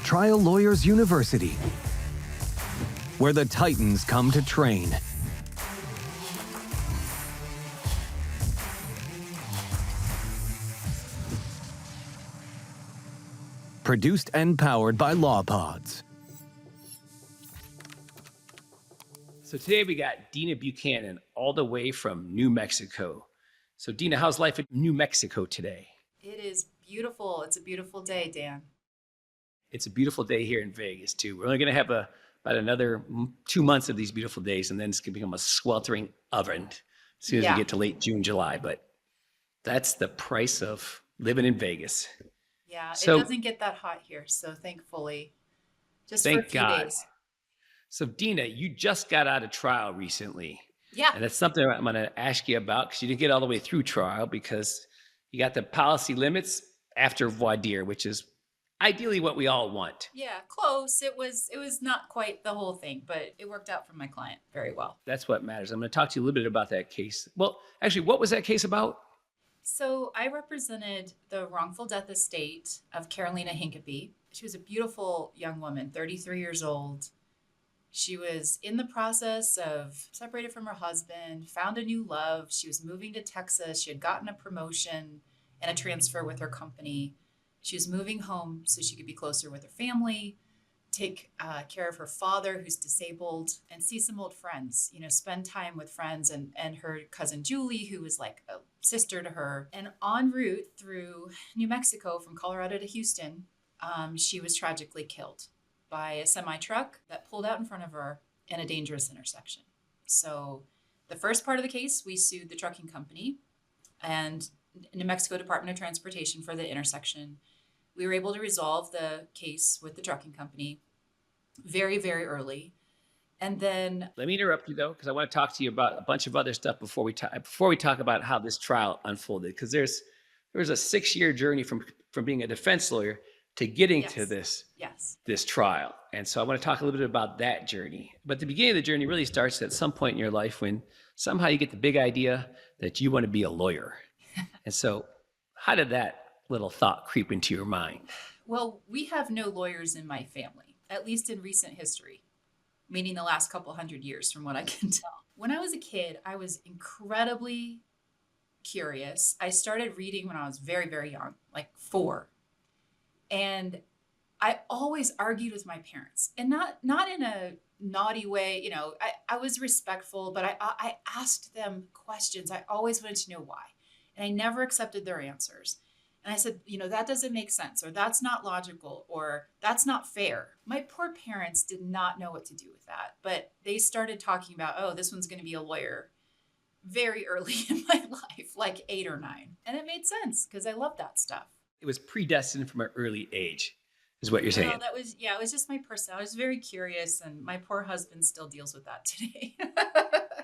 Trial Lawyers University, where the Titans come to train. Produced and powered by LawPods. So today we got Deena Buchanan all the way from New Mexico. So Deena, how's life in New Mexico today? It is beautiful. It's a beautiful day, Dan. It's a beautiful day here in Vegas too. We're only going to have about another 2 months of these beautiful days, and then it's going to become a sweltering oven as soon as we get to late June, July. But that's the price of living in Vegas. Yeah, So, it doesn't get that hot here, so thankfully, just thank for a few God. days. So Deena, you just got out of trial recently. Yeah. And that's something I'm going to ask you about because you didn't get all the way through trial because you got the policy limits after voir dire, which is ideally what we all want. Yeah, close. It was not quite the whole thing, but it worked out for my client very well. That's what matters. I'm going to talk to you a little bit about that case. Well, actually, what was that case about? So I represented the wrongful death estate of Carolina Hincapie. She was a beautiful young woman, 33 years old. She was in the process of separated from her husband, found a new love. She was moving to Texas. She had gotten a promotion and a transfer with her company. She was moving home so she could be closer with her family, take care of her father who's disabled, and see some old friends, spend time with friends and her cousin Julie, who was like a sister to her. And en route through New Mexico from Colorado to Houston, she was tragically killed by a semi-truck that pulled out in front of her in a dangerous intersection. So the first part of the case, we sued the trucking company and New Mexico Department of Transportation for the intersection. We were able to resolve the case with the trucking company very, very early. And then... Let me interrupt you, though, because I want to talk to you about a bunch of other stuff before we talk about how this trial unfolded, because there was a 6-year journey from being a defense lawyer to getting to this trial. And so I want to talk a little bit about that journey. But the beginning of the journey really starts at some point in your life when somehow you get the big idea that you want to be a lawyer. And so how did that little thought creep into your mind? Well, we have no lawyers in my family, at least in recent history, meaning the last couple hundred years from what I can tell. When I was a kid, I was incredibly curious. I started reading when I was very, very young, like 4. And I always argued with my parents, and not in a naughty way. I was respectful, but I asked them questions. I always wanted to know why. And I never accepted their answers. And I said, that doesn't make sense, or that's not logical, or that's not fair. My poor parents did not know what to do with that, but they started talking about, oh, this one's going to be a lawyer very early in my life, like 8 or 9. And it made sense because I love that stuff. It was predestined from an early age, is what you're saying. Well, it was just my personality. I was very curious, and my poor husband still deals with that today.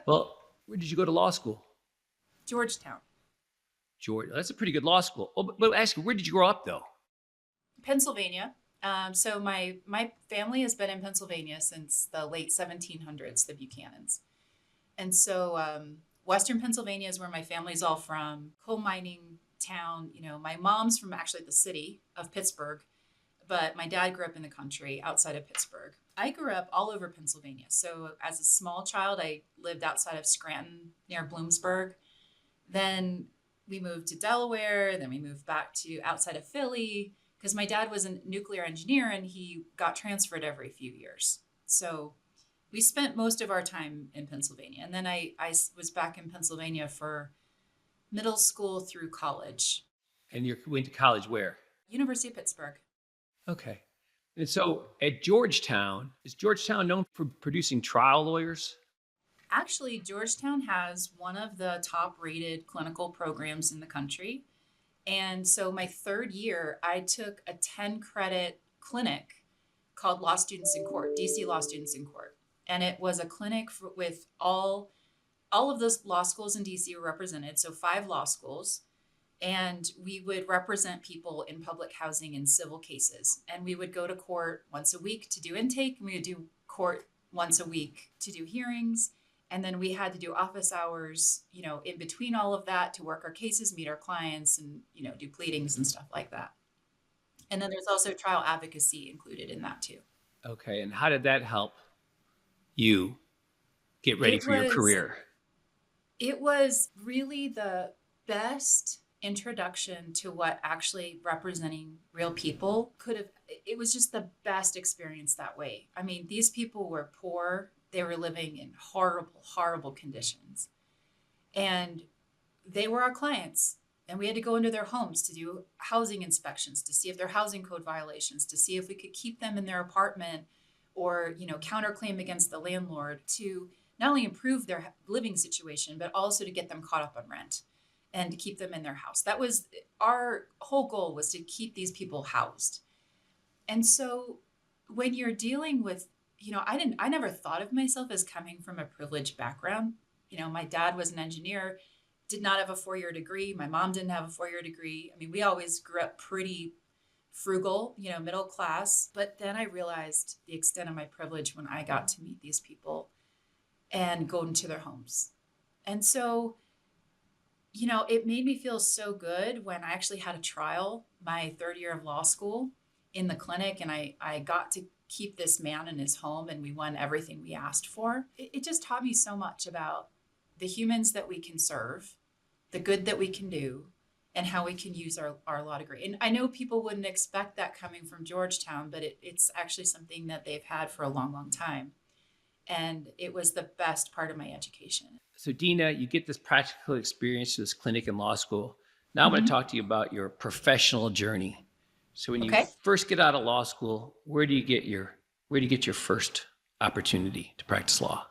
Well, where did you go to law school? Georgetown. Georgia. That's a pretty good law school. Well, but ask you, where did you grow up, though? Pennsylvania. So my family has been in Pennsylvania since the late 1700s, the Buchanans. And so Western Pennsylvania is where my family's all from, coal mining town. My mom's from actually the city of Pittsburgh, but my dad grew up in the country outside of Pittsburgh. I grew up all over Pennsylvania. So as a small child, I lived outside of Scranton near Bloomsburg. Then we moved to Delaware. Then we moved back to outside of Philly because my dad was a nuclear engineer and he got transferred every few years. So we spent most of our time in Pennsylvania. And then I was back in Pennsylvania for middle school through college. And you went to college where? University of Pittsburgh. Okay. And so at Georgetown, is Georgetown known for producing trial lawyers? Actually, Georgetown has one of the top-rated clinical programs in the country. And so my 3rd year, I took a 10-credit clinic called Law Students in Court, DC Law Students in Court. And it was a clinic with all of those law schools in DC were represented, so 5 law schools. And we would represent people in public housing and civil cases. And we would go to court once a week to do intake, and we would do court once a week to do hearings. And then we had to do office hours, in between all of that to work our cases, meet our clients, and, do pleadings and stuff like that. And then there's also trial advocacy included in that too. Okay. And how did that help you get ready It for your was career? it was really the best introduction to what actually representing real people could have. It was just the best experience that way. I mean, these people were poor. They were living in horrible, horrible conditions. And they were our clients. And we had to go into their homes to do housing inspections, to see if there are housing code violations, to see if we could keep them in their apartment or, counterclaim against the landlord to not only improve their living situation, but also to get them caught up on rent and to keep them in their house. That was our whole goal, was to keep these people housed. And so when you're dealing with, I never thought of myself as coming from a privileged background. My dad was an engineer, did not have a 4-year degree. My mom didn't have a 4-year degree. I mean, we always grew up pretty frugal, middle class. But then I realized the extent of my privilege when I got to meet these people and go into their homes. And so, it made me feel so good when I actually had a trial my third year of law school in the clinic, and I got to keep this man in his home, and we won everything we asked for. It just taught me so much about the humans that we can serve, the good that we can do, and how we can use our law degree. And I know people wouldn't expect that coming from Georgetown, but it's actually something that they've had for a long, long time. And it was the best part of my education. So, Deena, you get this practical experience to this clinic and law school. Now I'm going to talk to you about your professional journey. So when you first get out of law school, where do you get your first opportunity to practice law?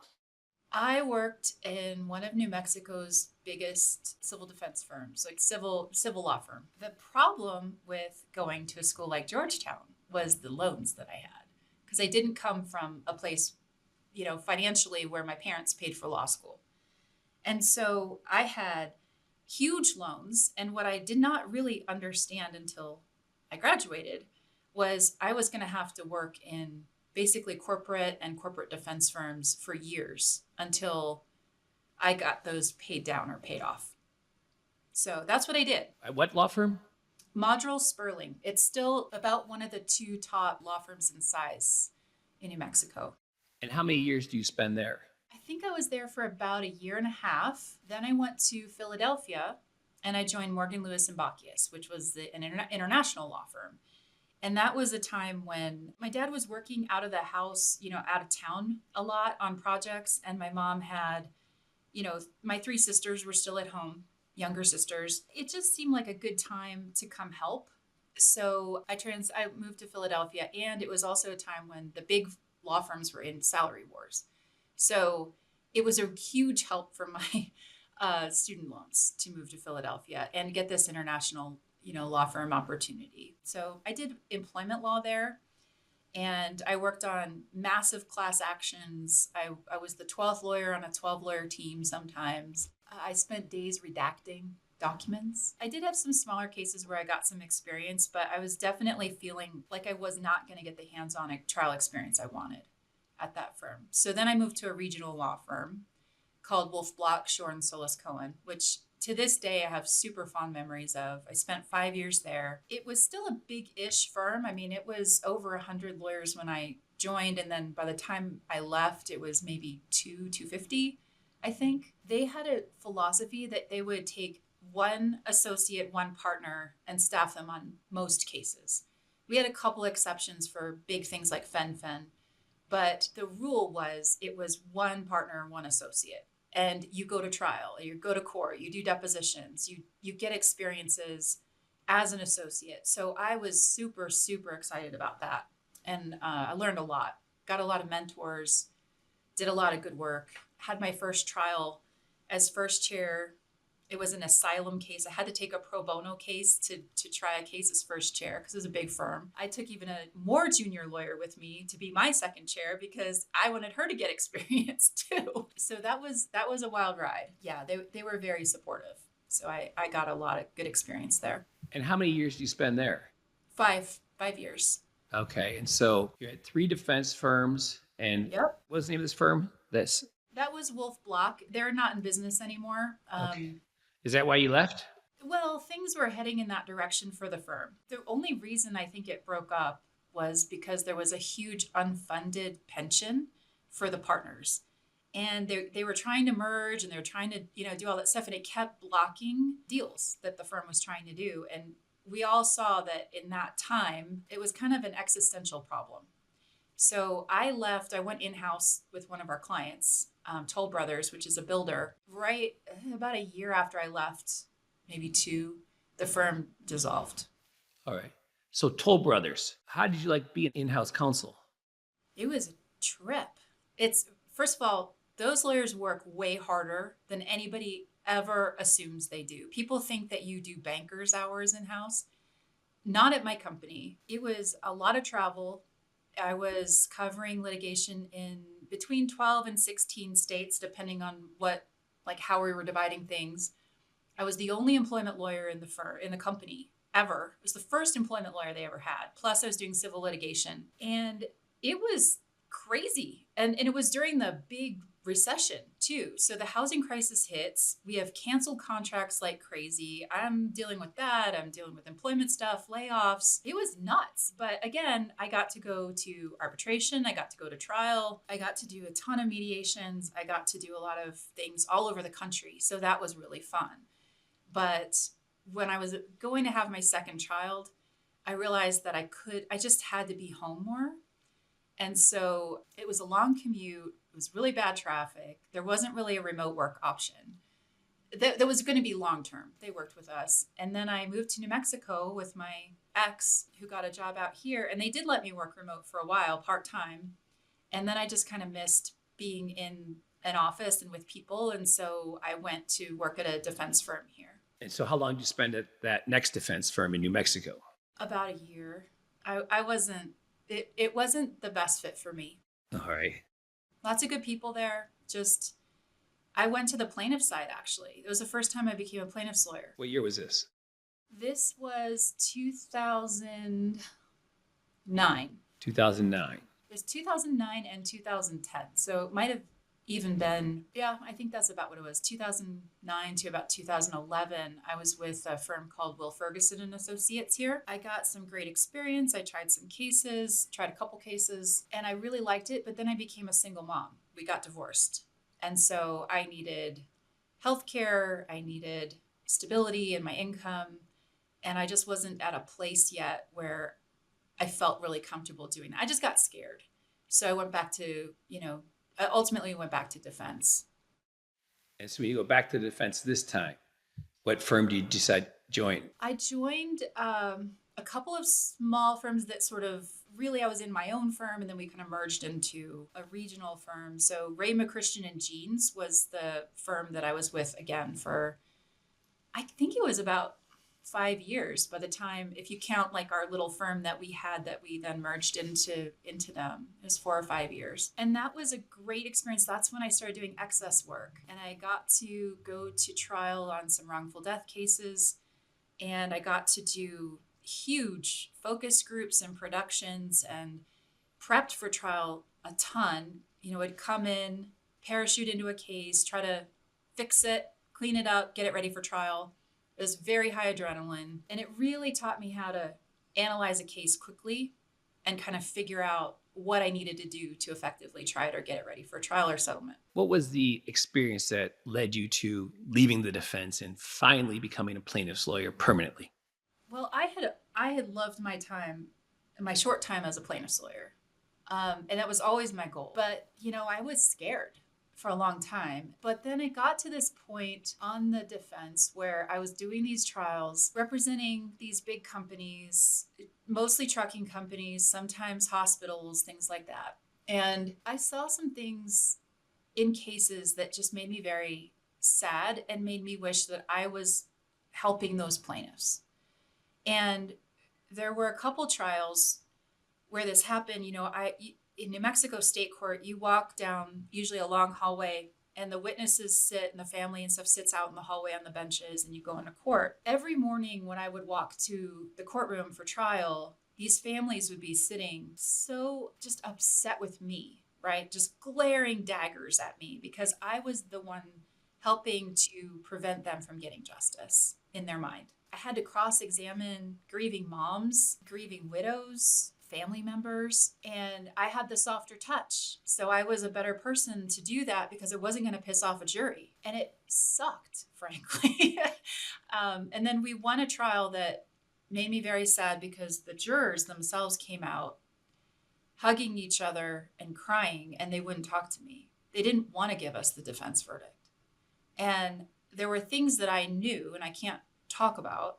I worked in one of New Mexico's biggest civil defense firms, like civil law firm. The problem with going to a school like Georgetown was the loans that I had, because I didn't come from a place, financially, where my parents paid for law school. And so I had huge loans. And what I did not really understand until I graduated was I was going to have to work in basically corporate and corporate defense firms for years until I got those paid down or paid off. So that's what I did. At what law firm? Modrell Sperling. It's still about one of the 2 top law firms in size in New Mexico. And how many years do you spend there? I think I was there for about 1.5 years. Then I went to Philadelphia and I joined Morgan, Lewis & Bockius, which was an international law firm. And that was a time when my dad was working out of the house, out of town a lot on projects. And my mom had, my 3 sisters were still at home, younger sisters. It just seemed like a good time to come help. So I moved to Philadelphia, and it was also a time when the big law firms were in salary wars. So it was a huge help for my student loans to move to Philadelphia and get this international law firm opportunity. So I did employment law there, and I worked on massive class actions. I was the 12th lawyer on a 12-lawyer team sometimes. I spent days redacting documents. I did have some smaller cases where I got some experience, but I was definitely feeling like I was not going to get the hands-on trial experience I wanted at that firm. So then I moved to a regional law firm called Wolf Block, Shore and Solis Cohen, which to this day I have super fond memories of. I spent 5 years there. It was still a big-ish firm. I mean, it was over 100 lawyers when I joined, and then by the time I left, it was maybe 250, I think. They had a philosophy that they would take one associate, one partner, and staff them on most cases. We had a couple exceptions for big things like fen-phen, but the rule was it was one partner, one associate. And you go to trial, you go to court, you do depositions, you get experiences as an associate. So I was super, super excited about that. And I learned a lot, got a lot of mentors, did a lot of good work, had my first trial as first chair. It was an asylum case. I had to take a pro bono case to try a case as first chair because it was a big firm. I took even a more junior lawyer with me to be my second chair because I wanted her to get experience too. So that was a wild ride. Yeah, they were very supportive. So I got a lot of good experience there. And how many years do you spend there? 5 years. Okay. And so you're at 3 defense firms. And Yep. What's the name of this firm? That was Wolf Block. They're not in business anymore. Okay. Is that why you left? Well, things were heading in that direction for the firm. The only reason I think it broke up was because there was a huge unfunded pension for the partners. And they were trying to merge and they were trying to, do all that stuff. And it kept blocking deals that the firm was trying to do. And we all saw that in that time, it was kind of an existential problem. So I left, I went in-house with one of our clients, Toll Brothers, which is a builder. Right about a year after I left, maybe two, the firm dissolved. All right. So Toll Brothers, how did you like being in-house counsel? It was a trip. It's, first of all, those lawyers work way harder than anybody ever assumes they do. People think that you do banker's hours in-house. Not at my company. It was a lot of travel. I was covering litigation in between 12 and 16 states, depending on how we were dividing things. I was the only employment lawyer in the company ever. It was the first employment lawyer they ever had. Plus I was doing civil litigation, and it was crazy. And it was during the big recession too. So the housing crisis hits, we have canceled contracts like crazy. I'm dealing with that. I'm dealing with employment stuff, layoffs. It was nuts. But again, I got to go to arbitration. I got to go to trial. I got to do a ton of mediations. I got to do a lot of things all over the country. So that was really fun. But when I was going to have my second child, I realized that I just had to be home more. And so it was a long commute. It was really bad traffic. There wasn't really a remote work option. That was going to be long-term. They worked with us. And then I moved to New Mexico with my ex who got a job out here. And they did let me work remote for a while, part-time. And then I just kind of missed being in an office and with people. And so I went to work at a defense firm here. And so how long did you spend at that next defense firm in New Mexico? About a year. It wasn't the best fit for me. All right. Lots of good people there. I went to the plaintiff side, actually. It was the first time I became a plaintiff's lawyer. What year was this? This was 2009. 2009. It was 2009 and 2010. So it might have even been, I think that's about what it was. 2009 to about 2011, I was with a firm called Will Ferguson and Associates here. I got some great experience. I tried a couple cases, and I really liked it. But then I became a single mom. We got divorced. And so I needed healthcare. I needed stability in my income. And I just wasn't at a place yet where I felt really comfortable doing that. I just got scared. So I went back to, I ultimately went back to defense. And so when you go back to defense this time, what firm do you decide to join? I joined a couple of small firms that sort of really, I was in my own firm, and then we kind of merged into a regional firm. So Ray McChristian and Jeans was the firm that I was with again for, I think it was about 5 years by the time, if you count like our little firm that we had that we then merged into them, it was 4 or 5 years. And that was a great experience. That's when I started doing excess work, and I got to go to trial on some wrongful death cases, and I got to do huge focus groups and productions and prepped for trial a ton. I'd come in, parachute into a case, try to fix it, clean it up, get it ready for trial. It was very high adrenaline, and it really taught me how to analyze a case quickly and kind of figure out what I needed to do to effectively try it or get it ready for trial or settlement. What was the experience that led you to leaving the defense and finally becoming a plaintiff's lawyer permanently? Well, I had loved my short time as a plaintiff's lawyer, and that was always my goal. But, I was scared for a long time. But then it got to this point on the defense where I was doing these trials, representing these big companies, mostly trucking companies, sometimes hospitals, things like that. And I saw some things in cases that just made me very sad and made me wish that I was helping those plaintiffs. And there were a couple trials where this happened. In New Mexico State Court, you walk down usually a long hallway, and the witnesses sit and the family and stuff sits out in the hallway on the benches, and you go into court. Every morning when I would walk to the courtroom for trial, these families would be sitting so just upset with me, right? Just glaring daggers at me because I was the one helping to prevent them from getting justice in their mind. I had to cross-examine grieving moms, grieving widows, family members, and I had the softer touch. So I was a better person to do that because it wasn't going to piss off a jury. And it sucked, frankly. And then we won a trial that made me very sad because the jurors themselves came out hugging each other and crying, and they wouldn't talk to me. They didn't want to give us the defense verdict. And there were things that I knew and I can't talk about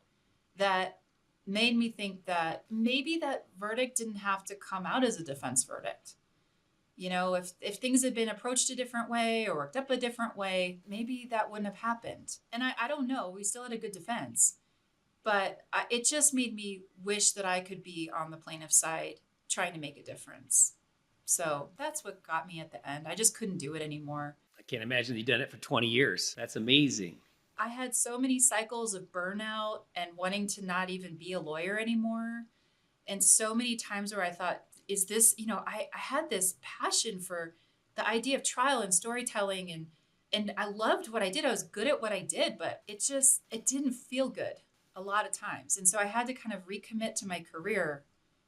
that made me think that maybe that verdict didn't have to come out as a defense verdict. You know, if things had been approached a different way or worked up a different way, maybe that wouldn't have happened. And I don't know. We still had a good defense. But it just made me wish that I could be on the plaintiff's side trying to make a difference. So that's what got me at the end. I just couldn't do it anymore. I can't imagine you've done it for 20 years. That's amazing. I had so many cycles of burnout and wanting to not even be a lawyer anymore. And so many times where I thought, is this, you know, I had this passion for the idea of trial and storytelling, and I loved what I did. I was good at what I did, but it didn't feel good a lot of times. And so I had to kind of recommit to my career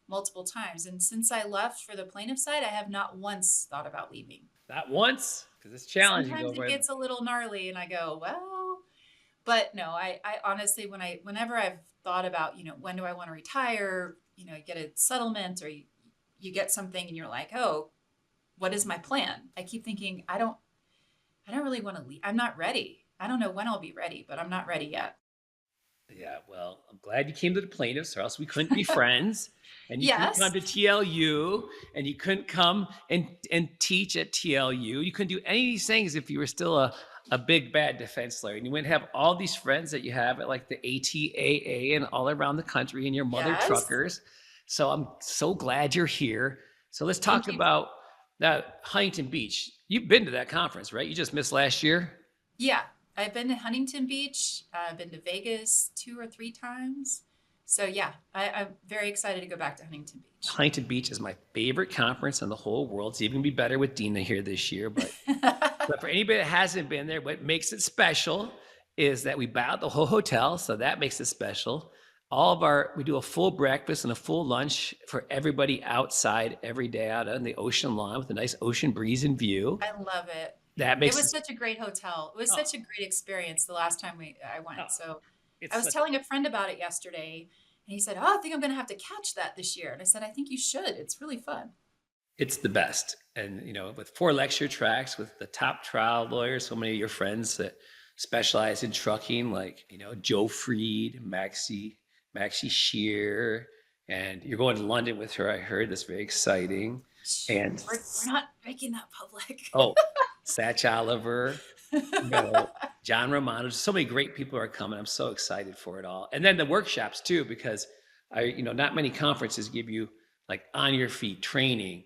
multiple times. And since I left for the plaintiff side, I have not once thought about leaving. Not once? Because it's challenging. Sometimes it gets a little gnarly and I go, well, but no, I honestly, whenever I've thought about, you know, when do I want to retire, you know, you get a settlement or you get something and you're like, oh, what is my plan? I keep thinking, I don't really want to leave. I'm not ready. I don't know when I'll be ready, but I'm not ready yet. Yeah, well, I'm glad you came to the plaintiffs, or else we couldn't be friends. And you Yes. couldn't come to TLU, and you couldn't come and teach at TLU. You couldn't do any of these things if you were still a big bad defense lawyer. And you wouldn't have all these friends that you have at like the ATAA and all around the country and your mother Yes. truckers. So I'm so glad you're here. So let's talk Thank you. about that Huntington Beach. You've been to that conference, right? You just missed last year. Yeah, I've been to Huntington Beach. I've been to Vegas 2 or 3 times. So yeah, I'm very excited to go back to Huntington Beach. Huntington Beach is my favorite conference in the whole world. It's even gonna be better with Deena here this year. But for anybody that hasn't been there, what makes it special is that we buy out the whole hotel, so that makes it special. We do a full breakfast and a full lunch for everybody outside every day out on the ocean lawn with a nice ocean breeze and view. I love it. That makes It was such a great hotel. It was such a great experience the last time I went. Oh, So it's I was such- telling a friend about it yesterday, and he said, "Oh, I think I'm going to have to catch that this year." And I said, "I think you should. It's really fun." It's the best. And, you know, with 4 lecture tracks with the top trial lawyers, so many of your friends that specialize in trucking, like, you know, Joe Freed, Maxie Shear, and you're going to London with her, I heard. That's very exciting. And We're not making that public. oh, Satch Oliver, you know, John Romano. So many great people are coming. I'm so excited for it all. And then the workshops too, because not many conferences give you like on your feet training.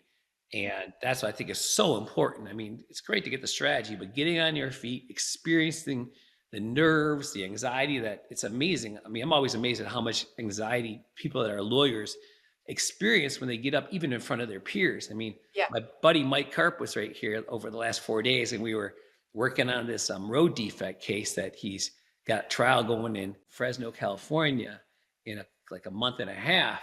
And that's what I think is so important. I mean, it's great to get the strategy, but getting on your feet, experiencing the nerves, the anxiety, that it's amazing. I mean, I'm always amazed at how much anxiety people that are lawyers experience when they get up, even in front of their peers. I mean, Yeah. my buddy Mike Karp was right here over the last 4 days, and we were working on this road defect case that he's got trial going in Fresno, California in like a month and a half.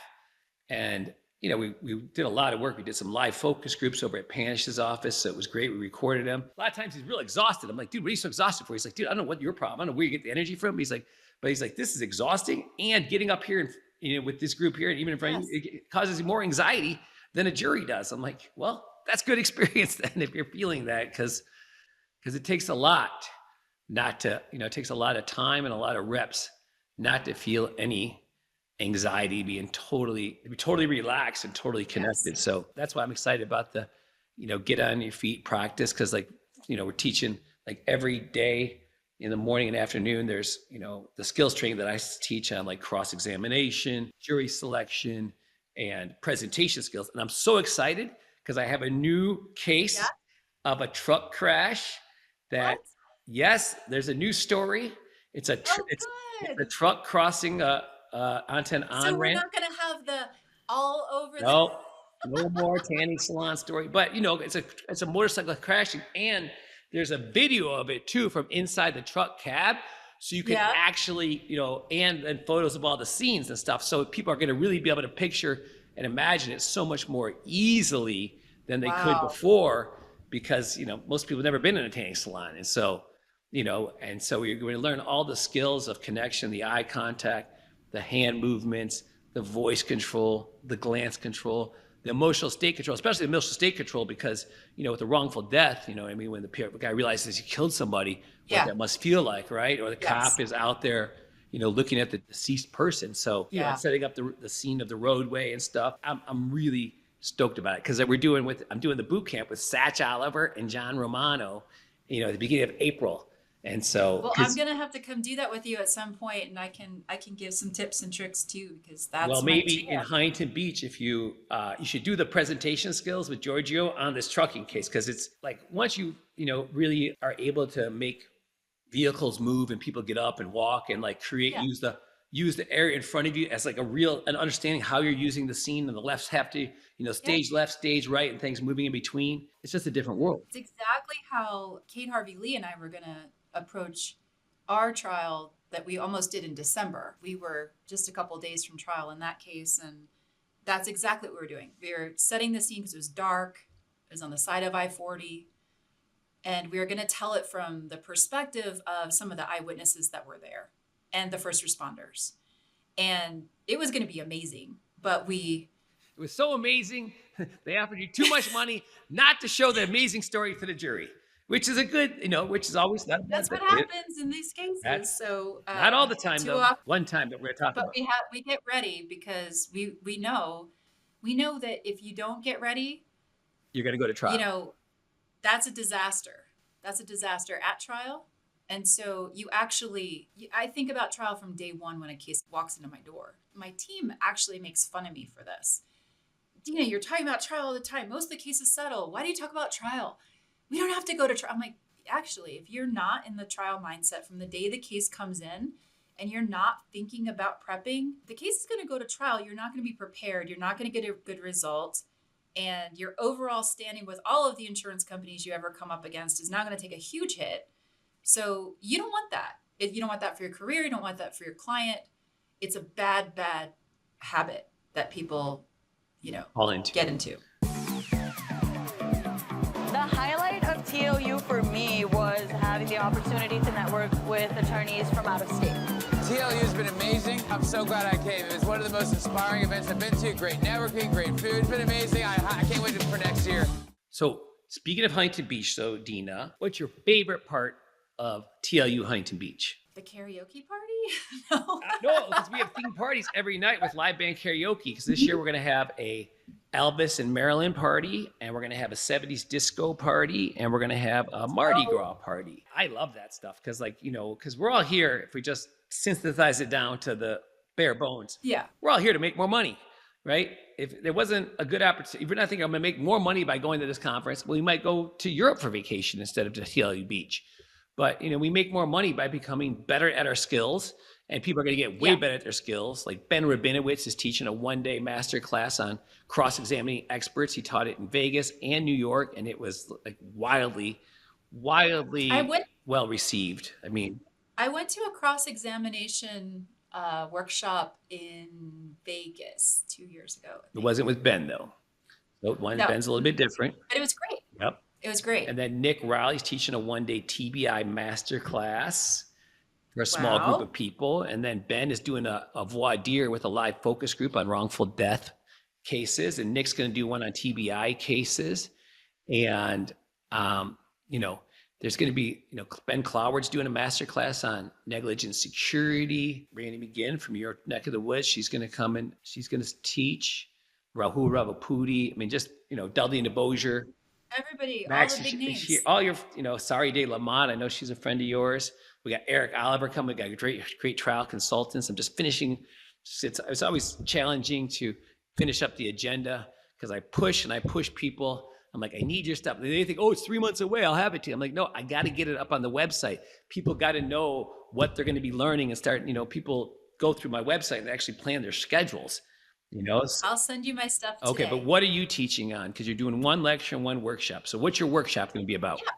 And, you know, we did a lot of work. We did some live focus groups over at Panish's office. So it was great. We recorded him. A lot of times he's real exhausted. I'm like, dude, what are you so exhausted for? He's like, dude, I don't know what your problem. I don't know where you get the energy from. He's like, this is exhausting. And getting up here and, you know, with this group here, and even in front of you, it causes more anxiety than a jury does. I'm like, well, that's good experience then if you're feeling that, because it takes a lot not to, you know, it takes a lot of time and a lot of reps not to feel any anxiety, be totally relaxed and totally connected. Yes. So that's why I'm excited about the, you know, get on your feet practice. Cause like, you know, we're teaching like every day in the morning and afternoon, there's, you know, the skills training that I teach on like cross-examination, jury selection, and presentation skills. And I'm so excited because I have a new case of a truck crash that, What? yes, there's a new story. It's a truck crossing onto an So on we're ramp. not going to have the all over No more tanning salon story. But you know, it's a motorcycle crashing, and there's a video of it too from inside the truck cab. So you can actually, and then photos of all the scenes and stuff. So people are going to really be able to picture and imagine it so much more easily than they could before, because, most people have never been in a tanning salon. And so, and so you're going to learn all the skills of connection, the eye contact, the hand movements, the voice control, the glance control, the emotional state control, especially the emotional state control, because, with the wrongful death, when the guy realizes he killed somebody, what that must feel like, right? Or the cop is out there, looking at the deceased person. So, setting up the scene of the roadway and stuff. I'm really stoked about it, because I'm doing the boot camp with Satch Oliver and John Romano, at the beginning of April. And so, I'm gonna have to come do that with you at some point, and I can give some tips and tricks too, because that's maybe in Huntington Beach, if you should do the presentation skills with Giorgio on this trucking case, because it's like once you really are able to make vehicles move and people get up and walk and like use the area in front of you as like an understanding how you're using the scene, and the lefts have to stage left, stage right, and things moving in between. It's just a different world. It's exactly how Kate Harvey Lee and I were gonna approach our trial that we almost did in December. We were just a couple of days from trial in that case, and that's exactly what we were doing. We were setting the scene because it was dark. It was on the side of I-40, and we were going to tell it from the perspective of some of the eyewitnesses that were there and the first responders. And it was going to be amazing, but it was so amazing, they offered you too much money not to show the amazing story to the jury. Which is a good, which is always not. That's what happens in these cases. So not all the time, though. One time that we're talking about. But we get ready, because we know that if you don't get ready, you're going to go to trial. That's a disaster. That's a disaster at trial. And so I think about trial from day one when a case walks into my door. My team actually makes fun of me for this. Deena, you're talking about trial all the time. Most of the cases settle. Why do you talk about trial? We don't have to go to trial. I'm like, actually, if you're not in the trial mindset from the day the case comes in, and you're not thinking about prepping, the case is going to go to trial. You're not going to be prepared. You're not going to get a good result. And your overall standing with all of the insurance companies you ever come up against is now going to take a huge hit. So you don't want that. You don't want that for your career. You don't want that for your client. It's a bad, bad habit that people, get into. The highlight of TLU for me was having the opportunity to network with attorneys from out of state. TLU has been amazing. I'm so glad I came. It was one of the most inspiring events I've been to. Great networking, great food. It's been amazing. I can't wait for next year. So speaking of Huntington Beach, Deena, what's your favorite part of TLU Huntington Beach? The karaoke party? No. No, because we have theme parties every night with live band karaoke. Because this year we're going to have a Elvis and Marilyn party, and we're going to have a 70s disco party, and we're going to have a Mardi Gras party. I love that stuff because, because we're all here, if we just synthesize it down to the bare bones, we're all here to make more money, right? If there wasn't a good opportunity, if you're not thinking I'm going to make more money by going to this conference, well, you might go to Europe for vacation instead of to TLU Beach. But, we make more money by becoming better at our skills, and people are going to get way better at their skills. Like Ben Rabinowitz is teaching a one-day master class on cross-examining experts. He taught it in Vegas and New York, and it was like wildly well received. I went to a cross-examination workshop in Vegas 2 years ago. It wasn't with Ben, though. Ben's a little bit different. But it was great. Yep. It was great. And then Nick Rowley's teaching a one-day TBI master class for a small group of people. And then Ben is doing a voir dire with a live focus group on wrongful death cases. And Nick's going to do one on TBI cases. And, there's going to be, Ben Cloward's doing a master class on negligent security. Randy McGinn from your neck of the woods, she's going to come and she's going to teach. Rahul Ravapudi. Dudley Nebosier. Everybody, Max, all the big names. All your, Sari De Lamont. I know she's a friend of yours. We got Eric Oliver coming. We got great trial consultants. I'm just finishing. It's always challenging to finish up the agenda because I push people. I'm like, I need your stuff. They think, it's 3 months away. I'll have it to you. I'm like, no, I got to get it up on the website. People got to know what they're going to be learning and start, people go through my website and actually plan their schedules. I'll send you my stuff today. Okay, but what are you teaching on? Because you're doing one lecture and one workshop. So what's your workshop going to be about? Yeah.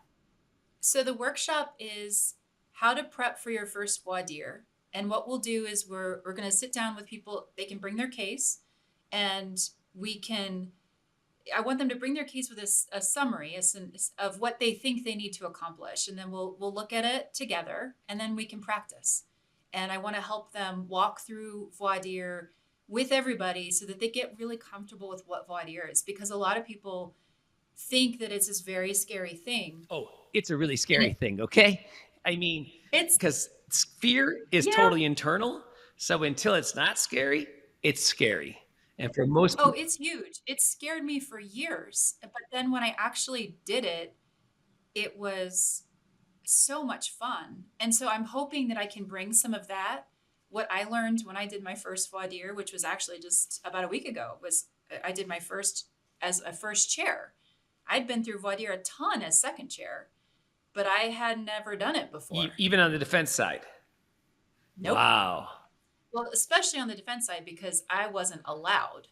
So the workshop is how to prep for your first voir dire. And what we'll do is we're going to sit down with people. They can bring their case, and I want them to bring their case with a summary of what they think they need to accomplish. And then we'll look at it together, and then we can practice. And I want to help them walk through voir dire with everybody so that they get really comfortable with what voir dire is, because a lot of people think that it's this very scary thing. Oh, it's a really scary thing, okay? I mean, it's because fear is totally internal. So until it's not scary, it's scary. And for most people, it's huge. It scared me for years. But then when I actually did it, it was so much fun. And so I'm hoping that I can bring some of that. What I learned when I did my first voir dire, which was actually just about a week ago, was I did my first as a first chair. I'd been through voir dire a ton as second chair, but I had never done it before. Even on the defense side? Nope. Wow. Well, especially on the defense side, because I wasn't allowed.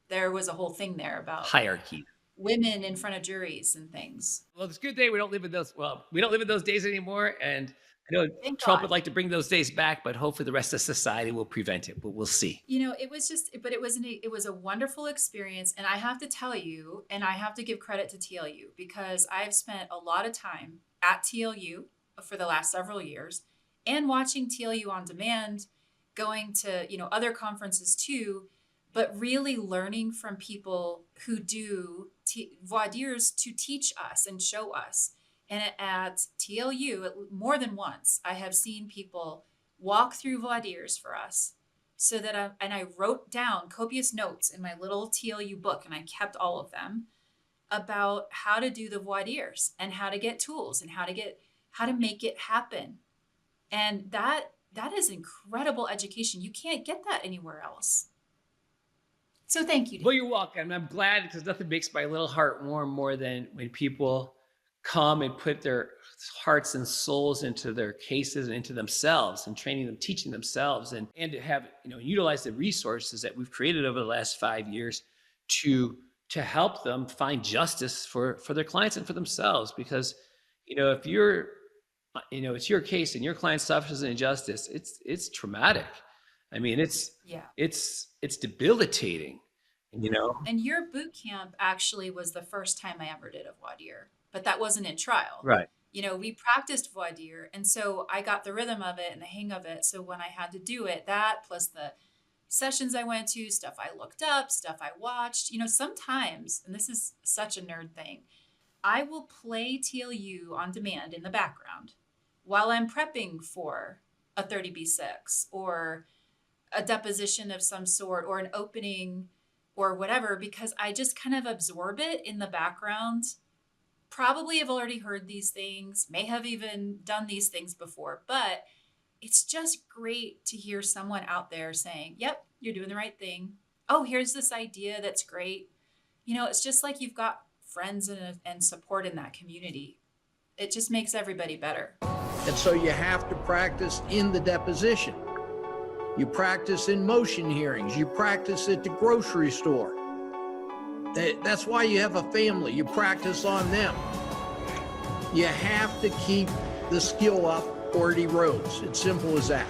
There was a whole thing there about hierarchy, women in front of juries and things. Well, it's a good day. We don't live in those days anymore. And I know Thank Trump God. would like to bring those days back, but hopefully the rest of society will prevent it, but we'll see. It was a wonderful experience. And I have to tell you, and I have to give credit to TLU, because I've spent a lot of time at TLU for the last several years and watching TLU on demand, going to, other conferences too, but really learning from people who do voir dires to teach us and show us. And at TLU, more than once, I have seen people walk through voir dires for us, so that I wrote down copious notes in my little TLU book, and I kept all of them, about how to do the voir dires and how to get tools and how to make it happen. And that is incredible education. You can't get that anywhere else. So thank you. Well, you're welcome. I'm glad, because nothing makes my little heart warm more than when people come and put their hearts and souls into their cases and into themselves, and training them, teaching themselves, and to have, utilize the resources that we've created over the last 5 years to help them find justice for their clients and for themselves. Because, if you're, it's your case and your client suffers an injustice, it's traumatic. I mean, it's debilitating, And your boot camp actually was the first time I ever did a voir dire, but that wasn't in trial. Right. We practiced voir dire, and so I got the rhythm of it and the hang of it. So when I had to do it, that plus the sessions I went to, stuff I looked up, stuff I watched, sometimes, and this is such a nerd thing, I will play TLU on demand in the background while I'm prepping for a 30B6 or a deposition of some sort or an opening or whatever, because I just kind of absorb it in the background. Probably have already heard these things, may have even done these things before, but it's just great to hear someone out there saying, yep, you're doing the right thing. Oh, here's this idea that's great. It's just like you've got friends and support in that community. It just makes everybody better. And so you have to practice in the deposition. You practice in motion hearings. You practice at the grocery store. That's why you have a family. You practice on them. You have to keep the skill up or it erodes. It's simple as that.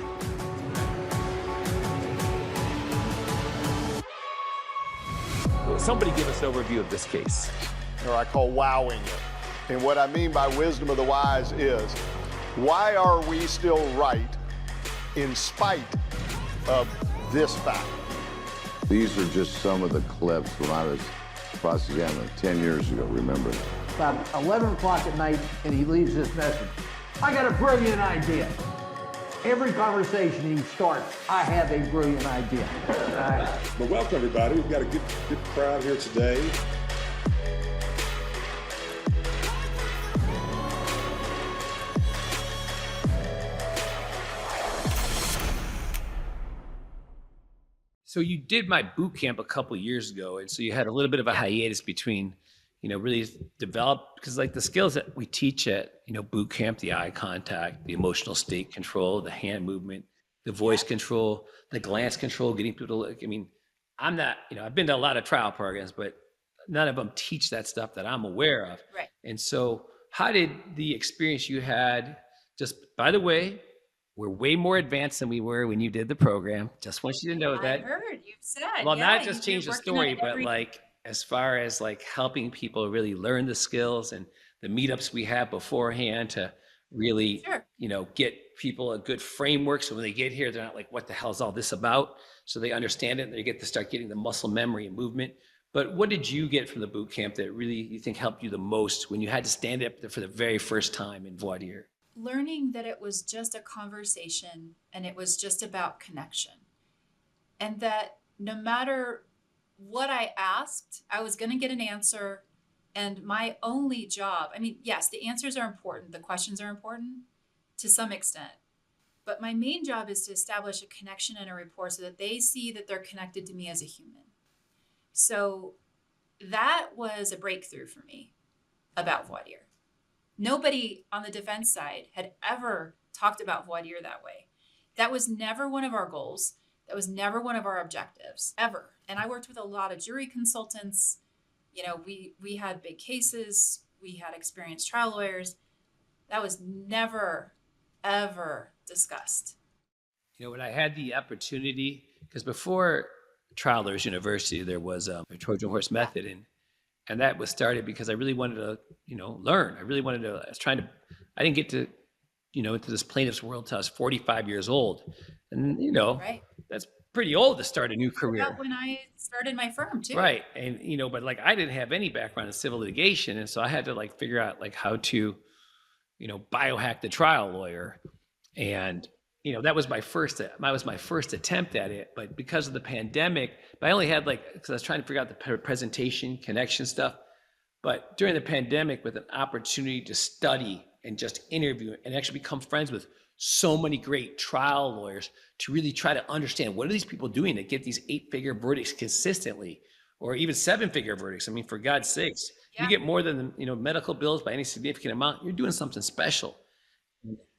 Somebody give us an overview of this case. Or I call wowing it. And what I mean by wisdom of the wise is, why are we still right in spite of this fact? These are just some of the clips when I was cross-examined 10 years ago, remember that. About 11 o'clock at night, and he leaves this message. I got a brilliant idea. Every conversation he starts, I have a brilliant idea. Well, welcome everybody. We've got a good crowd here today. So you did my boot camp a couple of years ago, and so you had a little bit of a hiatus between, really develop, because like the skills that we teach at, boot camp, the eye contact, the emotional state control, the hand movement, the voice control, the glance control, getting people to look. I mean, I'm not, I've been to a lot of trial programs, but none of them teach that stuff that I'm aware of. Right. And so how did the experience you had Just by the way, we're way more advanced than we were when you did the program. Just want you to know I that. heard you've said. Well, yeah, not just you're change the working on story, but every- like as far as like helping people really learn the skills and the meetups we have beforehand to really, Sure. get people a good framework. So when they get here, they're not like, what the hell is all this about? So they understand it and they get to start getting the muscle memory and movement. But what did you get from the boot camp that really you think helped you the most when you had to stand up there for the very first time in voir dire? Learning that it was just a conversation and it was just about connection. And that no matter what I asked, I was going to get an answer. And my only job, I mean, yes, the answers are important. The questions are important to some extent. But my main job is to establish a connection and a rapport so that they see that they're connected to me as a human. So that was a breakthrough for me about voir dire. Nobody on the defense side had ever talked about voir dire that way. That was never one of our goals. That was never one of our objectives, ever. And I worked with a lot of jury consultants. We had big cases. We had experienced trial lawyers. That was never, ever discussed. When I had the opportunity, because before Trial Lawyers University, there was a Trojan Horse method, and that was started because I really wanted to, learn. I really wanted to. I didn't get to, into this plaintiff's world until I was 45 years old, and Right. that's pretty old to start a new career. About when I started my firm too. Right, and but like I didn't have any background in civil litigation, and so I had to like figure out like how to, biohack the trial lawyer, and that was my first attempt at it. But because of the pandemic, I only had because I was trying to figure out the presentation, connection stuff. But during the pandemic, with an opportunity to study and just interview and actually become friends with so many great trial lawyers to really try to understand what are these people doing to get these 8-figure verdicts consistently, or even 7-figure verdicts. I mean, for God's sakes, you get more than medical bills by any significant amount, you're doing something special.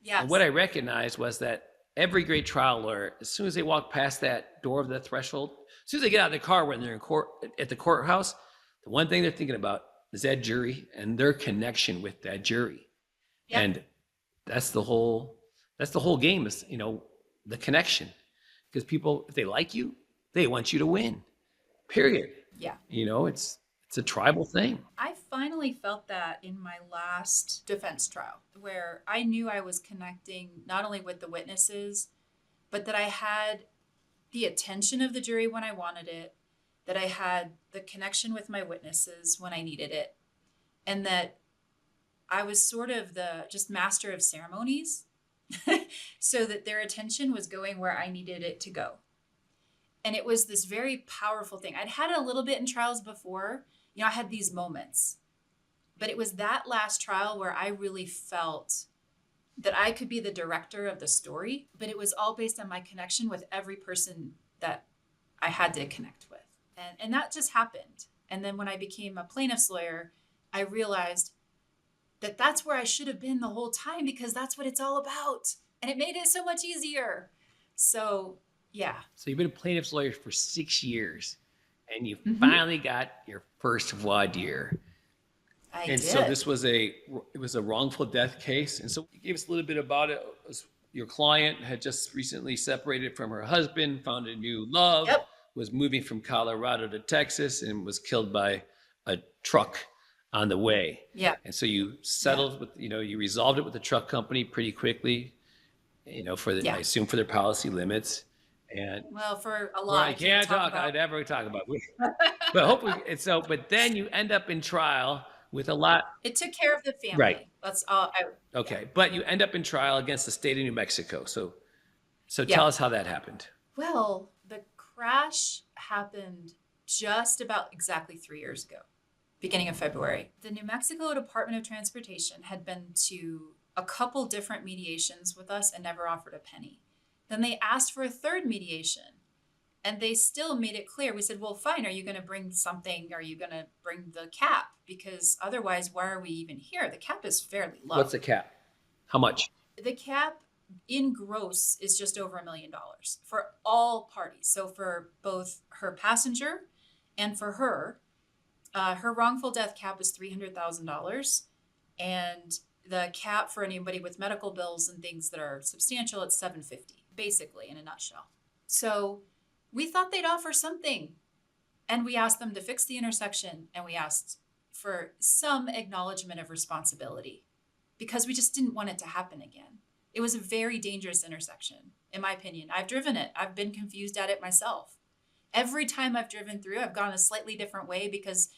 Yes. And what I recognized was that every great trial lawyer, as soon as they walk past that door of the threshold, as soon as they get out of the car when they're in court at the courthouse, the one thing they're thinking about is that jury and their connection with that jury. Yep. And that's the whole game is, the connection. Because people, if they like you, they want you to win. Period. Yeah. It's a tribal thing. I finally felt that in my last defense trial, where I knew I was connecting not only with the witnesses, but that I had the attention of the jury when I wanted it, that I had the connection with my witnesses when I needed it, and that I was sort of the just master of ceremonies so that their attention was going where I needed it to go. And it was this very powerful thing. I'd had it a little bit in trials before. I had these moments, but it was that last trial where I really felt that I could be the director of the story, but it was all based on my connection with every person that I had to connect with. And that just happened. And then when I became a plaintiff's lawyer, I realized that that's where I should have been the whole time, because that's what it's all about. And it made it so much easier. So, yeah. So you've been a plaintiff's lawyer for 6 years, and you finally got your first voir dire. I And did. so it was a wrongful death case. And so give us a little bit about it. Your client had just recently separated from her husband, found a new love, Yep. was moving from Colorado to Texas, and was killed by a truck on the way. Yeah. And so you settled with, you resolved it with the truck company pretty quickly, Yeah. I assume for their policy limits. And Well, for a lot. well, I can't talk. about- I'd never talk about it. But hopefully, but then you end up in trial with a lot. It took care of the family. Right. That's all. Okay, but you end up in trial against the state of New Mexico. So Yeah. tell us how that happened. Well, the crash happened just about exactly 3 years ago, beginning of February. The New Mexico Department of Transportation had been to a couple different mediations with us and never offered a penny. Then they asked for a third mediation, and they still made it clear. We said, well, fine, are you going to bring something? Are you going to bring the cap? Because otherwise, why are we even here? The cap is fairly low. What's the cap? How much? The cap in gross is just over $1 million for all parties. So for both her passenger and for her wrongful death cap was $300,000. And the cap for anybody with medical bills and things that are substantial, it's $750, basically, in a nutshell. So we thought they'd offer something. And we asked them to fix the intersection, and we asked for some acknowledgement of responsibility because we just didn't want it to happen again. It was a very dangerous intersection, in my opinion. I've driven it. I've been confused at it myself. Every time I've driven through, I've gone a slightly different way because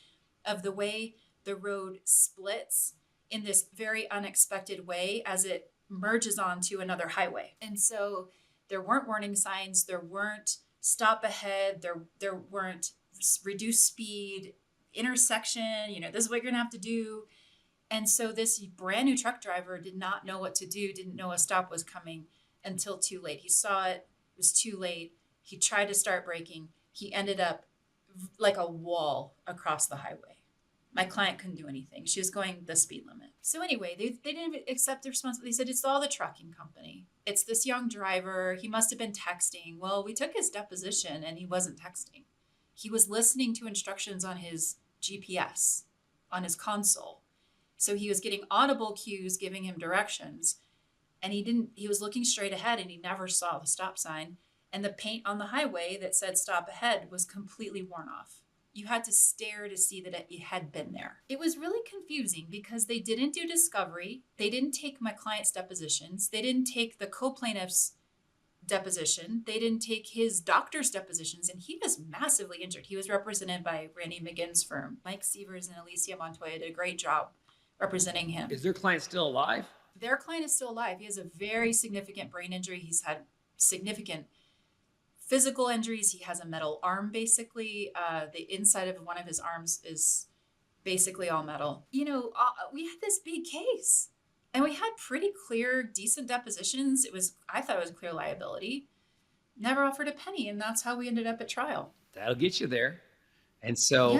of the way the road splits in this very unexpected way as it merges onto another highway. And so there weren't warning signs, there weren't stop ahead, there weren't reduce speed, intersection, this is what you're gonna have to do. And so this brand new truck driver did not know what to do, didn't know a stop was coming until too late. He saw it, it was too late. He tried to start braking. He ended up like a wall across the highway. My client couldn't do anything. She was going the speed limit. So anyway, they didn't accept the responsibility. They said, it's all the trucking company. It's this young driver. He must have been texting. Well, we took his deposition and he wasn't texting. He was listening to instructions on his GPS, on his console. So he was getting audible cues giving him directions. And he was looking straight ahead and he never saw the stop sign. And the paint on the highway that said stop ahead was completely worn off. You had to stare to see that it had been there. It was really confusing because they didn't do discovery. They didn't take my client's depositions. They didn't take the co-plaintiff's deposition. They didn't take his doctor's depositions. And he was massively injured. He was represented by Randy McGinn's firm. Mike Sievers and Alicia Montoya did a great job representing him. Is their client still alive? Their client is still alive. He has a very significant brain injury. He's had significant physical injuries. He has a metal arm, basically. The inside of one of his arms is basically all metal. We had this big case and we had pretty clear, decent depositions. I thought it was clear liability. Never offered a penny. And that's how we ended up at trial. That'll get you there. And so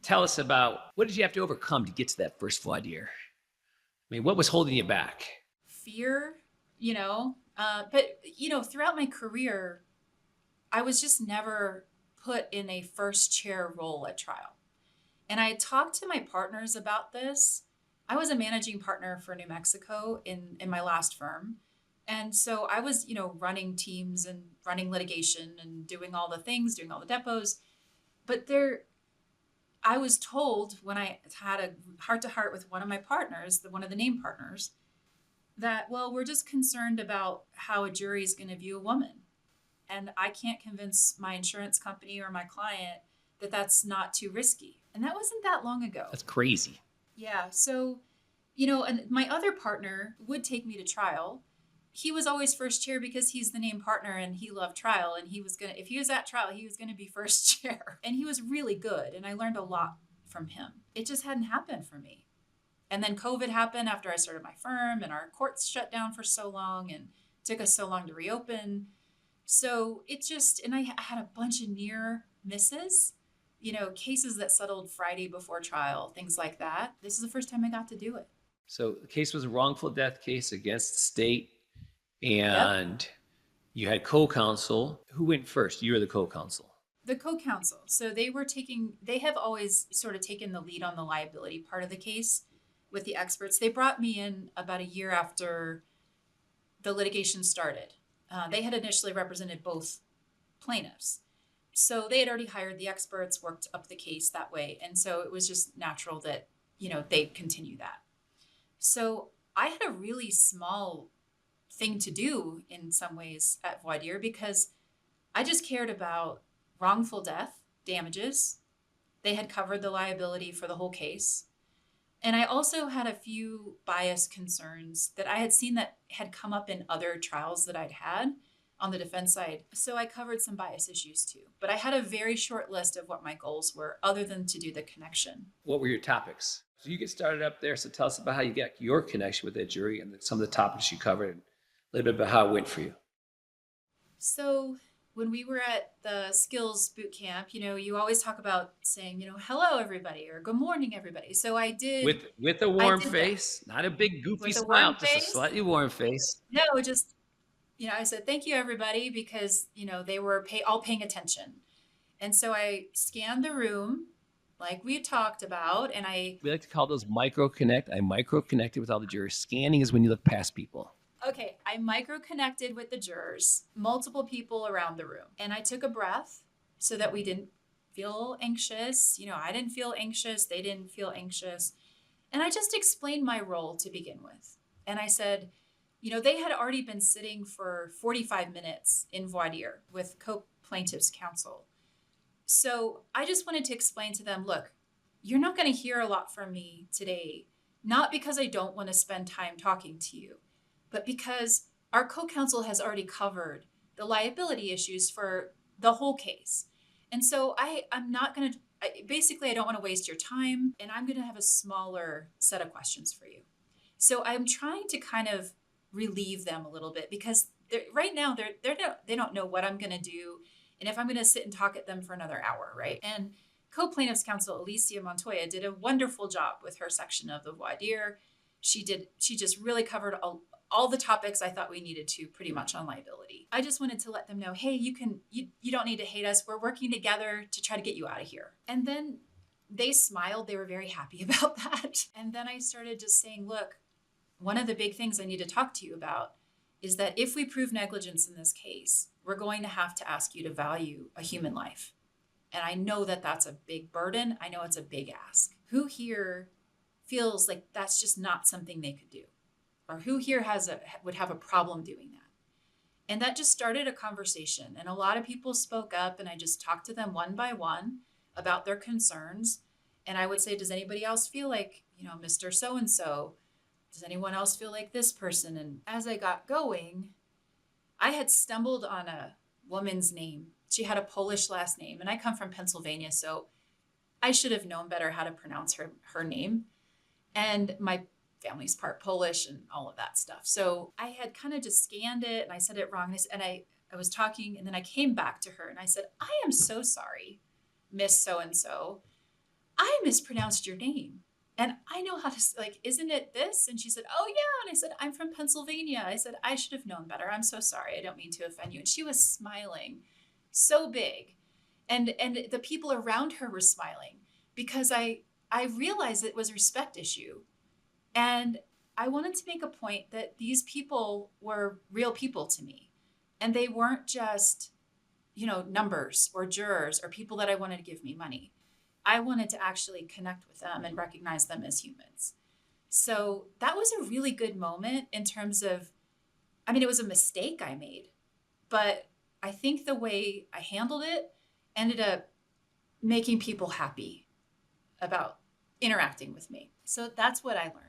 tell us about, what did you have to overcome to get to that first voir dire? I mean, what was holding you back? Fear, but throughout my career, I was just never put in a first chair role at trial. And I talked to my partners about this. I was a managing partner for New Mexico in my last firm. And so I was, running teams and running litigation and doing all the things, doing all the depots. But I was told when I had a heart-to-heart with one of my partners, one of the named partners, that, well, we're just concerned about how a jury is going to view a woman. And I can't convince my insurance company or my client that that's not too risky. And that wasn't that long ago. That's crazy. Yeah. So, and my other partner would take me to trial. He was always first chair because he's the named partner and he loved trial. And if he was at trial, he was going to be first chair. And he was really good. And I learned a lot from him. It just hadn't happened for me. And then COVID happened after I started my firm and our courts shut down for so long and it took us so long to reopen. So and I had a bunch of near misses, cases that settled Friday before trial, things like that. This is the first time I got to do it. So the case was a wrongful death case against the state and you had co-counsel. Who went first? You were the co-counsel. The co-counsel. So they have always sort of taken the lead on the liability part of the case with the experts. They brought me in about a year after the litigation started. They had initially represented both plaintiffs. So they had already hired the experts, worked up the case that way. And so it was just natural that, they'd continue that. So I had a really small thing to do in some ways at voir dire because I just cared about wrongful death, damages. They had covered the liability for the whole case. And I also had a few bias concerns that I had seen that had come up in other trials that I'd had on the defense side. So I covered some bias issues too. But I had a very short list of what my goals were other than to do the connection. What were your topics? So you get started up there. So tell us about how you got your connection with that jury and some of the topics you covered and a little bit about how it went for you. So when we were at the skills boot camp, you always talk about saying, hello, everybody, or good morning, everybody. So I did. With a warm face, not a big goofy smile, just a slightly warm face. No, just, I said, thank you, everybody, because, they were all paying attention. And so I scanned the room like we talked about, and We like to call those micro connect. I micro connected with all the jurors. Scanning is when you look past people. I micro connected with the jurors, multiple people around the room, and I took a breath so that we didn't feel anxious. I didn't feel anxious. They didn't feel anxious. And I just explained my role to begin with. And I said, they had already been sitting for 45 minutes in voir dire with co-plaintiff's counsel. So I just wanted to explain to them, look, you're not going to hear a lot from me today, not because I don't want to spend time talking to you, but because our co-counsel has already covered the liability issues for the whole case. And so I'm not going to, I don't want to waste your time, and I'm going to have a smaller set of questions for you. So I'm trying to kind of relieve them a little bit, because right now they don't know what I'm going to do, and if I'm going to sit and talk at them for another hour, right? And co-plaintiff's counsel Alicia Montoya did a wonderful job with her section of the voir dire. She just really covered all the topics I thought we needed to, pretty much on liability. I just wanted to let them know, hey, you don't need to hate us. We're working together to try to get you out of here. And then they smiled. They were very happy about that. And then I started just saying, look, one of the big things I need to talk to you about is that if we prove negligence in this case, we're going to have to ask you to value a human life. And I know that that's a big burden. I know it's a big ask. Who here feels like that's just not something they could do? Or who here would have a problem doing that? And that just started a conversation. And a lot of people spoke up, and I just talked to them one by one about their concerns. And I would say, does anybody else feel like, Mr. So-and-so? Does anyone else feel like this person? And as I got going, I had stumbled on a woman's name. She had a Polish last name, and I come from Pennsylvania, so I should have known better how to pronounce her name. And my family's part Polish and all of that stuff. So I had kind of just scanned it, and I said it wrong. And I was talking, and then I came back to her and I said, I am so sorry, Miss So-and-so. I mispronounced your name. And I know how to, isn't it this? And she said, oh yeah. And I said, I'm from Pennsylvania. I said, I should have known better. I'm so sorry. I don't mean to offend you. And she was smiling so big. And the people around her were smiling, because I realized it was a respect issue. And I wanted to make a point that these people were real people to me. And they weren't just, numbers or jurors or people that I wanted to give me money. I wanted to actually connect with them and recognize them as humans. So that was a really good moment in terms of, it was a mistake I made, but I think the way I handled it ended up making people happy about interacting with me. So that's what I learned.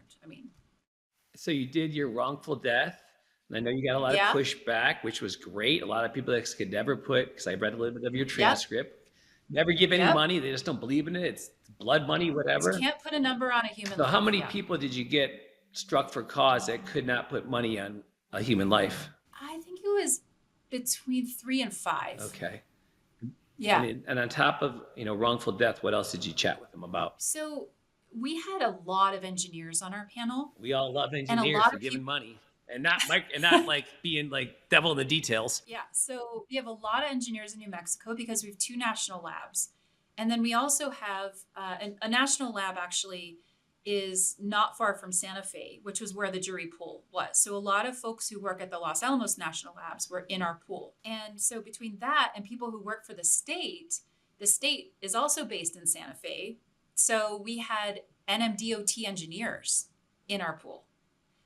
So you did your wrongful death, and I know you got a lot of pushback, which was great. A lot of people that could never because I read a little bit of your transcript, never give any money. They just don't believe in it. It's blood money, whatever. You can't put a number on a human life. So how many people did you get struck for cause that could not put money on a human life? I think it was between 3 and 5. Okay. Yeah. And on top of, wrongful death, what else did you chat with them about? So we had a lot of engineers on our panel. We all love engineers for giving money and not like being like devil in the details. Yeah. So we have a lot of engineers in New Mexico because we have 2 national labs. And then we also have a national lab actually is not far from Santa Fe, which was where the jury pool was. So a lot of folks who work at the Los Alamos National Labs were in our pool. And so between that and people who work for the state is also based in Santa Fe. So we had NMDOT engineers in our pool,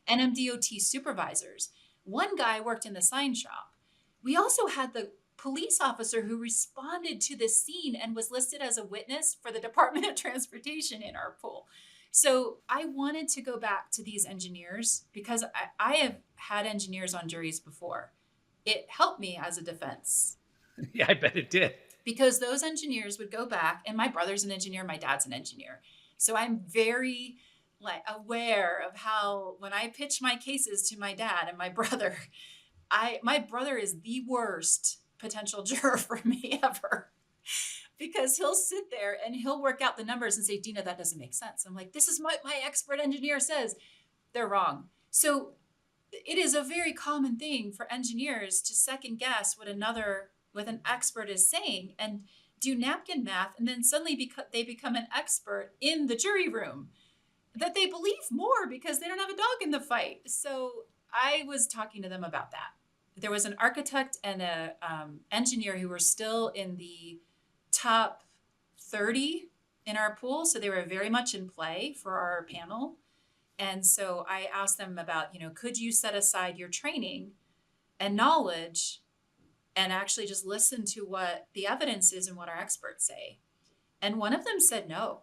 NMDOT supervisors. One guy worked in the sign shop. We also had the police officer who responded to the scene and was listed as a witness for the Department of Transportation in our pool. So I wanted to go back to these engineers because I have had engineers on juries before. It helped me as a defense. Yeah, I bet it did. Because those engineers would go back, and my brother's an engineer, my dad's an engineer. So I'm very aware of how, when I pitch my cases to my dad and my brother, my brother is the worst potential juror for me ever. Because he'll sit there and he'll work out the numbers and say, Deena, that doesn't make sense. I'm like, this is what my expert engineer says. They're wrong. So it is a very common thing for engineers to second guess what an expert is saying and do napkin math, and then suddenly they become an expert in the jury room, that they believe more because they don't have a dog in the fight. So I was talking to them about that. There was an architect and a engineer who were still in the top 30 in our pool. So they were very much in play for our panel. And so I asked them about, could you set aside your training and knowledge and actually just listen to what the evidence is and what our experts say? And one of them said no.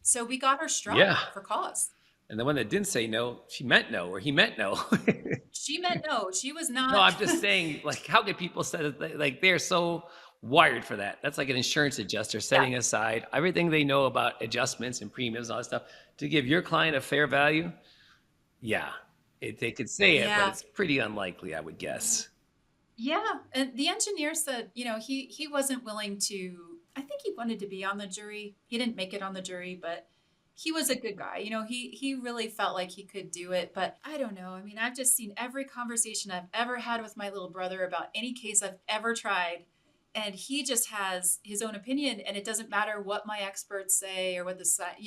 So we got her struck for cause. And the one that didn't say no, she meant no, or he meant no. She meant no. She was not. No, I'm just saying, like, how can people say that? Like, they're so wired for that. That's like an insurance adjuster setting aside everything they know about adjustments and premiums and all that stuff to give your client a fair value. Yeah, they could say it, but it's pretty unlikely, I would guess. Yeah, and the engineer said, he wasn't willing to. I think he wanted to be on the jury. He didn't make it on the jury, but he was a good guy. He really felt like he could do it, but I don't know. I mean, I've just seen every conversation I've ever had with my little brother about any case I've ever tried. And he just has his own opinion, and it doesn't matter what my experts say or what the side,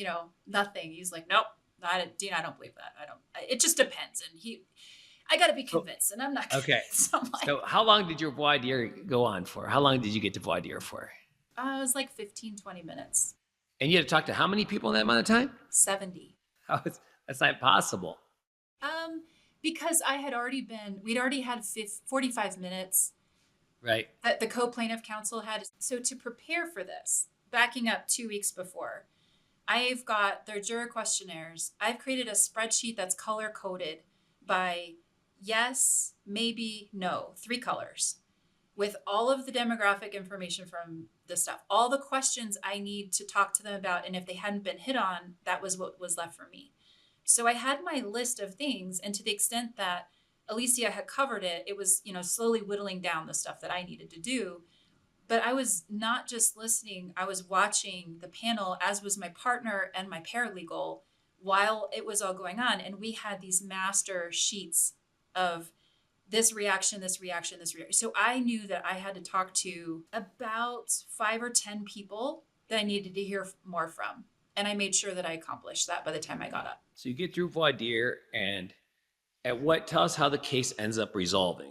nothing. He's like, nope, Deena, I don't believe that. It just depends. And I got to be convinced, and I'm not convinced. Okay. So how long did your voir dire go on for? How long did you get to voir dire for? It was like 15, 20 minutes. And you had to talk to how many people in that amount of time? 70. That's not possible. Because we'd already had 45 minutes. Right. That the co-plaintiff counsel had. So to prepare for this, backing up 2 weeks before, I've got their juror questionnaires. I've created a spreadsheet that's color-coded by yes, maybe, no, 3 colors, with all of the demographic information from the stuff, all the questions I need to talk to them about. And if they hadn't been hit on, that was what was left for me. So I had my list of things. And to the extent that Alicia had covered it, it was, slowly whittling down the stuff that I needed to do. But I was not just listening. I was watching the panel, as was my partner and my paralegal, while it was all going on. And we had these master sheets of this reaction, this reaction, this reaction. So I knew that I had to talk to about 5 or 10 people that I needed to hear more from. And I made sure that I accomplished that by the time I got up. So you get through voir dire, and tell us how the case ends up resolving.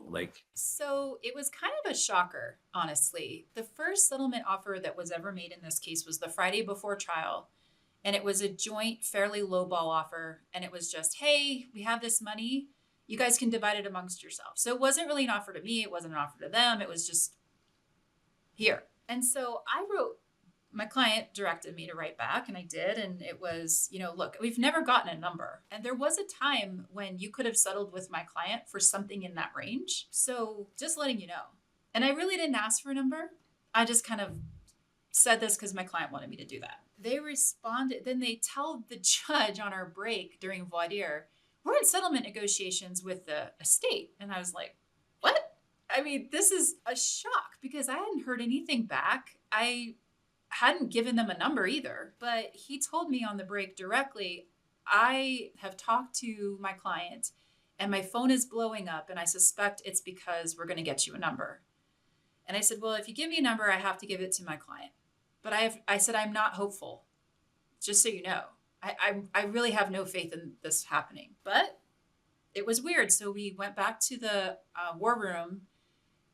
So it was kind of a shocker, honestly. The first settlement offer that was ever made in this case was the Friday before trial. And it was a joint, fairly lowball offer. And it was just, hey, we have this money. You guys can divide it amongst yourselves. So it wasn't really an offer to me. It wasn't an offer to them. It was just here. And so my client directed me to write back, and I did. And it was, look, we've never gotten a number. And there was a time when you could have settled with my client for something in that range. So just letting you know. And I really didn't ask for a number. I just kind of said this because my client wanted me to do that. They responded. Then they tell the judge on our break during voir dire, we're in settlement negotiations with the estate. And I was like, what? I mean, this is a shock because I hadn't heard anything back. I hadn't given them a number either, but he told me on the break directly, I have talked to my client and my phone is blowing up, and I suspect it's because we're going to get you a number. And I said, well, if you give me a number, I have to give it to my client. But I said, I'm not hopeful, just so you know. I really have no faith in this happening, but it was weird. So we went back to the war room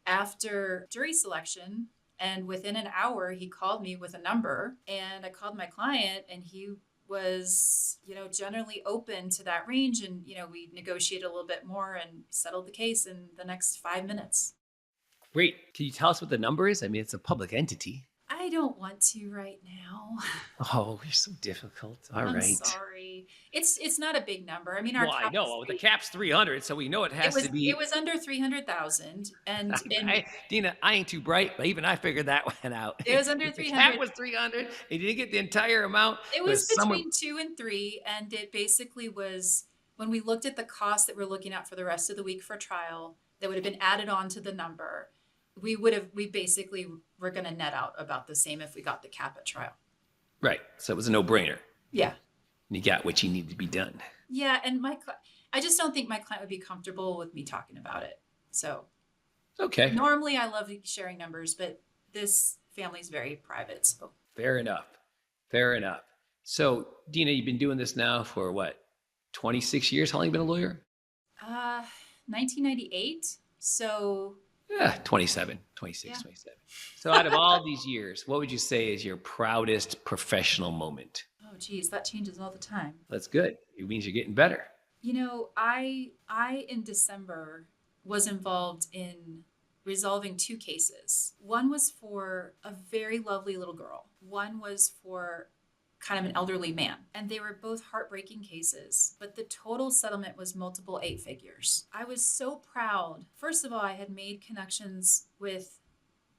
after jury selection, and within an hour, he called me with a number, and I called my client, and he was, generally open to that range. And, we negotiated a little bit more and settled the case in the next 5 minutes. Great. Can you tell us what the number is? I mean, it's a public entity. I don't want to right now. Oh, you're so difficult. All right. I'm sorry. It's not a big number. I mean, well, I know the cap's 300, so we know it has to be. It was under 300,000, and Deena, I ain't too bright, but even I figured that one out. It was under 300. The cap was 300. You didn't get the entire amount. It was between 2 and 3, and it basically was when we looked at the cost that we're looking at for the rest of the week for trial that would have been added on to the number. We basically were going to net out about the same if we got the cap at trial. Right. So it was a no-brainer. Yeah. You got what you needed to be done. Yeah. And I just don't think my client would be comfortable with me talking about it. So okay. Normally I love sharing numbers, but this family's very private. So Fair enough. Fair enough. So, Deena, you've been doing this now for what, 26 years? How long have you been a lawyer? 1998. So Yeah, 27, 26, Yeah. 27. So out of all these years, what would you say is your proudest professional moment? oh geez, that changes all the time. That's good. It means you're getting better. You know, I in December was involved in resolving 2 cases. One was for a very lovely little girl. One was for kind of an elderly man. And they were both heartbreaking cases, but the total settlement was multiple 8 figures. I was so proud. First of all, I had made connections with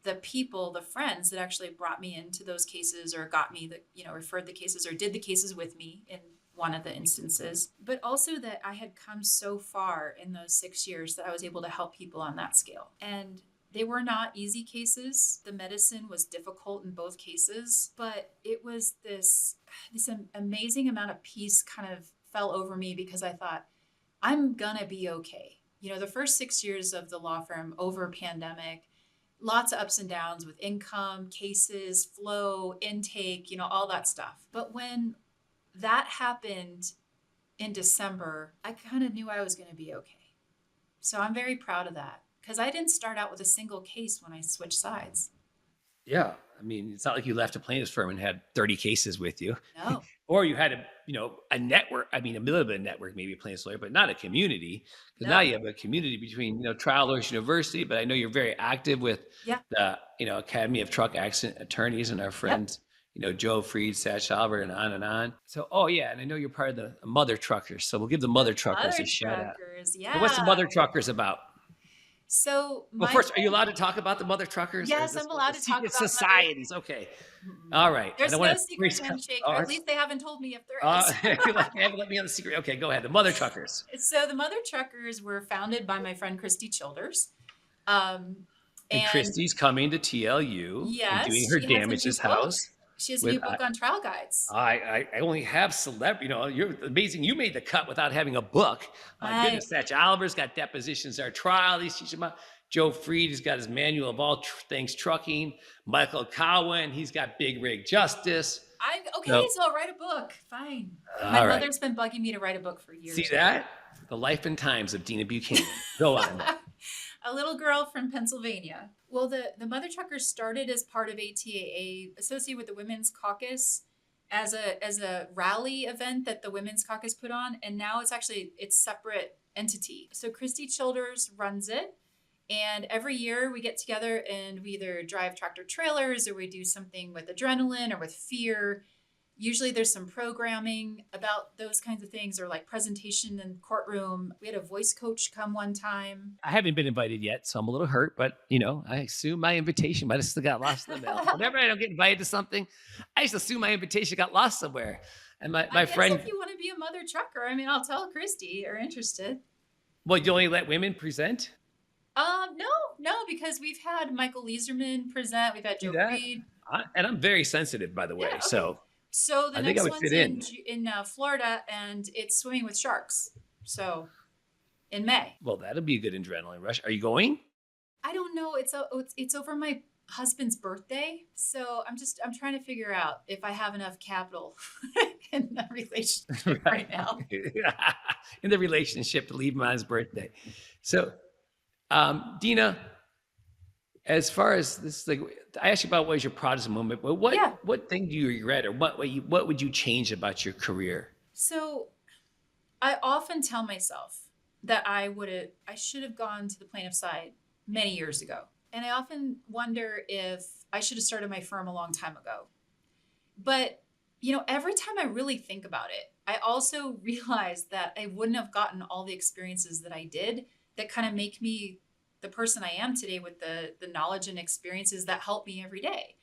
the people, the friends that actually brought me into those cases or got me referred the cases or did the cases with me in one of the instances, but also that I had come so far in those 6 years that I was able to help people on that scale. And they were not easy cases. The medicine was difficult in both cases, but it was this amazing amount of peace kind of fell over me because I thought, I'm gonna be okay. You know, the first 6 years of the law firm over pandemic, lots of ups and downs with income, cases, flow, intake, all that stuff. But when that happened in December, I kind of knew I was going to be okay. So I'm very proud of that because I didn't start out with a single case when I switched sides. Yeah. I mean, it's not like you left a plaintiff's firm and had 30 cases with you. No. Or you had a network, a little bit of network, maybe a plaintiff's lawyer, but not a community. Because now you have a community between, Trial Lawyers University, but I know you're very active with the, Academy of Truck Accident Attorneys and our friends, Joe Freed, Satch Albert, and on and on. So, and I know you're part of the Mother Truckers. So we'll give the Mother Truckers a shout out. Yeah. But what's the Mother Truckers about? So, First, are you allowed to talk about the Mother Truckers? Yes, I'm allowed to talk about societies. Okay. All right. There's no secret handshake, or at least they haven't told me if there is. They haven't let me on the secret. Okay, go ahead. The Mother Truckers. So the Mother Truckers were founded by my friend Christy Childers. And Christy's coming to TLU and doing her damages house. She has a new book on trial guides. I only have celebrity. You're amazing. You made the cut without having a book. My goodness, Satch Albert's got depositions, our trial. He's teaching about. Joe Freed has got his manual of all things trucking. Michael Cowan, he's got Big Rig Justice. So I'll write a book. Fine. My mother's been bugging me to write a book for years. See that? The Life and Times of Deena Buchanan. Go on. A little girl from Pennsylvania. Well, the Mother Truckers started as part of ATAA, associated with the Women's Caucus, as a rally event that the Women's Caucus put on, and now it's separate entity. So Christy Childers runs it, and every year we get together and we either drive tractor trailers or we do something with adrenaline or with fear. Usually there's some programming about those kinds of things or like presentation in courtroom. We had a voice coach come one time. I haven't been invited yet, so I'm a little hurt, but I assume my invitation might have still got lost in the mail. Whenever I don't get invited to something, I just assume my invitation got lost somewhere. And my friend, if you want to be a Mother Trucker, I'll tell Christy you're interested. Well, you only let women present? No, because we've had Michael Leeserman present. We've had Joe Freed. And I'm very sensitive, by the way. Yeah, okay. So the next one's in Florida, and it's swimming with sharks. So in May. Well, that'll be a good adrenaline rush. Are you going? I don't know. It's over my husband's birthday, so I'm trying to figure out if I have enough capital in the relationship right now. In the relationship to leave him on his birthday. So, Deena, as far as this, I asked you about what was your proudest moment, but what thing do you regret, or what would you change about your career? So, I often tell myself that I should have gone to the plaintiff side many years ago, and I often wonder if I should have started my firm a long time ago. But every time I really think about it, I also realize that I wouldn't have gotten all the experiences that I did that kind of make me the person I am today with the knowledge and experiences that help me every day.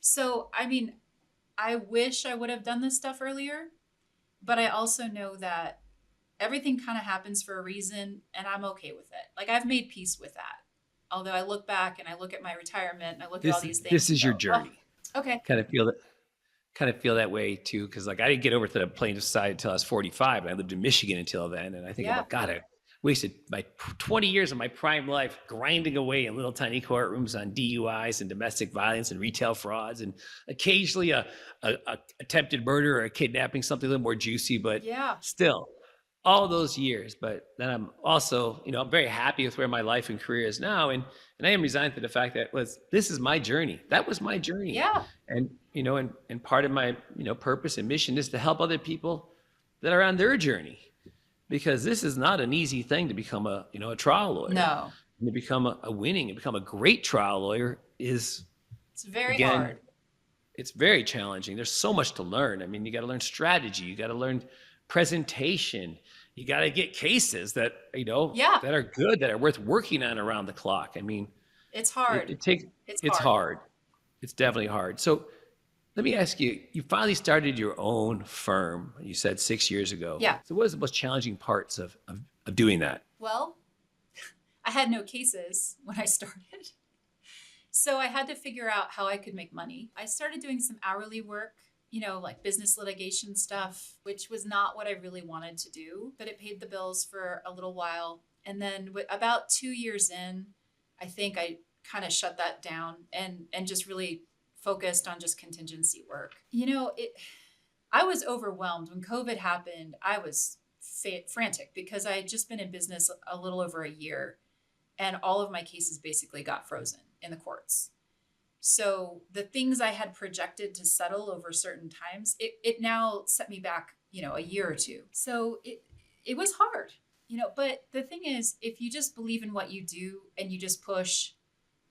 So, I wish I would have done this stuff earlier, but I also know that everything kind of happens for a reason, and I'm okay with it. I've made peace with that. Although I look back and I look at my retirement and I look at all these things. This is your journey. Oh, okay. Kind of feel that way too, because I didn't get over to the plaintiff side until I was 45, and I lived in Michigan until then. And I think about, God, wasted my 20 years of my prime life grinding away in little tiny courtrooms on DUIs and domestic violence and retail frauds, and occasionally a attempted murder or a kidnapping, something a little more juicy, but Yeah. still all those years. But then I'm also, I'm very happy with where my life and career is now. And I am resigned to the fact that this is my journey. That was my journey. Yeah. And, and part of my, purpose and mission is to help other people that are on their journey, because this is not an easy thing to become a trial lawyer. No. And to become become a great trial lawyer is, It's very hard. It's very challenging. There's so much to learn. I mean, you got to learn strategy. You got to learn presentation. You got to get cases that, that are good, that are worth working on around the clock. I mean, It's hard. It's hard. It's definitely hard. So let me ask you, you finally started your own firm, you said 6 years ago. Yeah. So what was the most challenging parts of doing that? Well, I had no cases when I started. So I had to figure out how I could make money. I started doing some hourly work, like business litigation stuff, which was not what I really wanted to do, but it paid the bills for a little while. And then about 2 years in, I think I kind of shut that down and just really focused on just contingency work. I was overwhelmed when COVID happened. I was frantic because I had just been in business a little over a year, and all of my cases basically got frozen in the courts. So the things I had projected to settle over certain times, it now set me back, a year or two. So it was hard, but the thing is, if you just believe in what you do and you just push,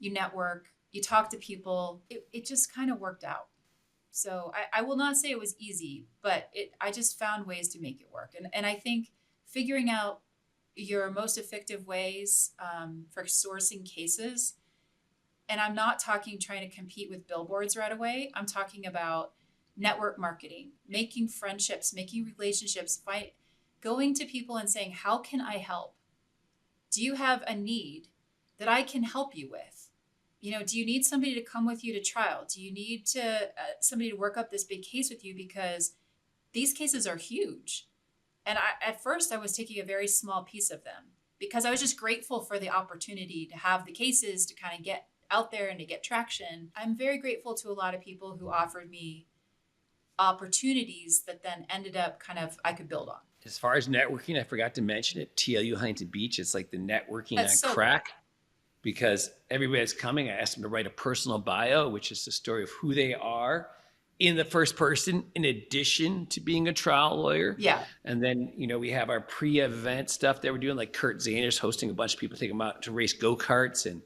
you network, you talk to people, it just kind of worked out. So I will not say it was easy, but I just found ways to make it work. And I think figuring out your most effective ways for sourcing cases, and I'm not talking trying to compete with billboards right away. I'm talking about network marketing, making friendships, making relationships, going to people and saying, how can I help? Do you have a need that I can help you with? Do you need somebody to come with you to trial? Do you need somebody to work up this big case with you? Because these cases are huge. And at first I was taking a very small piece of them because I was just grateful for the opportunity to have the cases to kind of get out there and to get traction. I'm very grateful to a lot of people who offered me opportunities that then ended up I could build on. As far as networking, I forgot to mention it. TLU Huntington Beach, it's like the networking on crack. Because everybody that's coming, I asked them to write a personal bio, which is the story of who they are in the first person, in addition to being a trial lawyer. Yeah. And then, we have our pre-event stuff that we're doing, like Kurt Zahner's hosting a bunch of people, take them out to race go-karts. And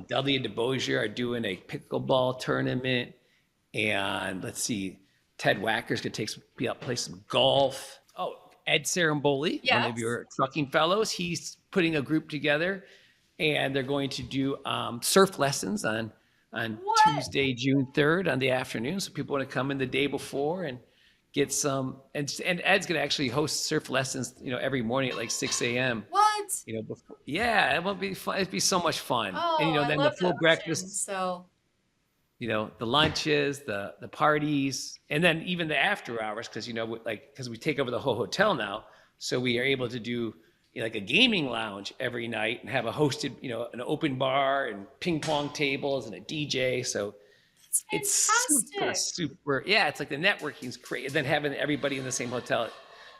Dudley and DeBosier are doing a pickleball tournament. And let's see, Ted Wacker's going to play some golf. Oh, Ed Saramboli, one of your trucking fellows, he's putting a group together. And they're going to do surf lessons on Tuesday, June 3rd on the afternoon. So people want to come in the day before and get some. And Ed's going to actually host surf lessons, every morning at like 6 a.m. What? Before, yeah, it will be fun. It'd be so much fun. Oh, and then I love the full that breakfast. option. So. The lunches, the parties, and then even the after hours, because because we take over the whole hotel now, so we are able to do like a gaming lounge every night and have a hosted, an open bar and ping pong tables and a DJ. So it's super. Yeah, it's like the networking's great. And then having everybody in the same hotel,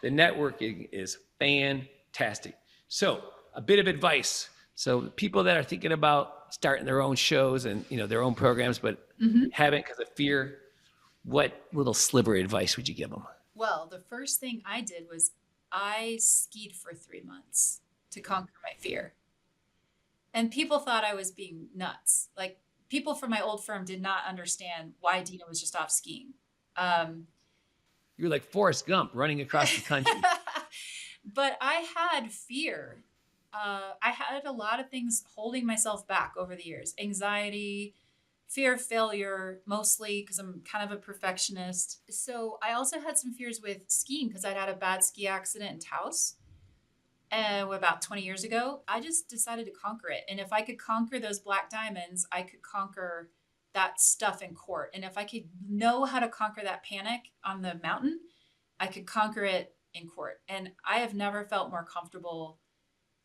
the networking is fantastic. So a bit of advice. So people that are thinking about starting their own shows and, their own programs, but haven't because of fear, what little sliver of advice would you give them? Well, the first thing I did was I skied for 3 months to conquer my fear. And people thought I was being nuts. Like, people from my old firm did not understand why Deena was just off skiing. You're like Forrest Gump running across the country. But I had fear. I had a lot of things holding myself back over the years. Anxiety, fear of failure, mostly because I'm kind of a perfectionist. So I also had some fears with skiing because I'd had a bad ski accident in Taos about 20 years ago. I just decided to conquer it. And if I could conquer those black diamonds, I could conquer that stuff in court. And if I could know how to conquer that panic on the mountain, I could conquer it in court. And I have never felt more comfortable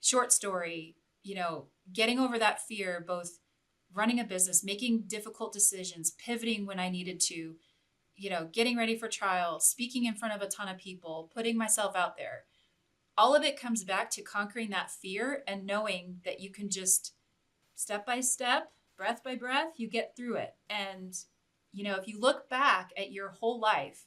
short story, getting over that fear, both running a business, making difficult decisions, pivoting when I needed to, getting ready for trial, speaking in front of a ton of people, putting myself out there. All of it comes back to conquering that fear and knowing that you can just step by step, breath by breath, you get through it. And, if you look back at your whole life,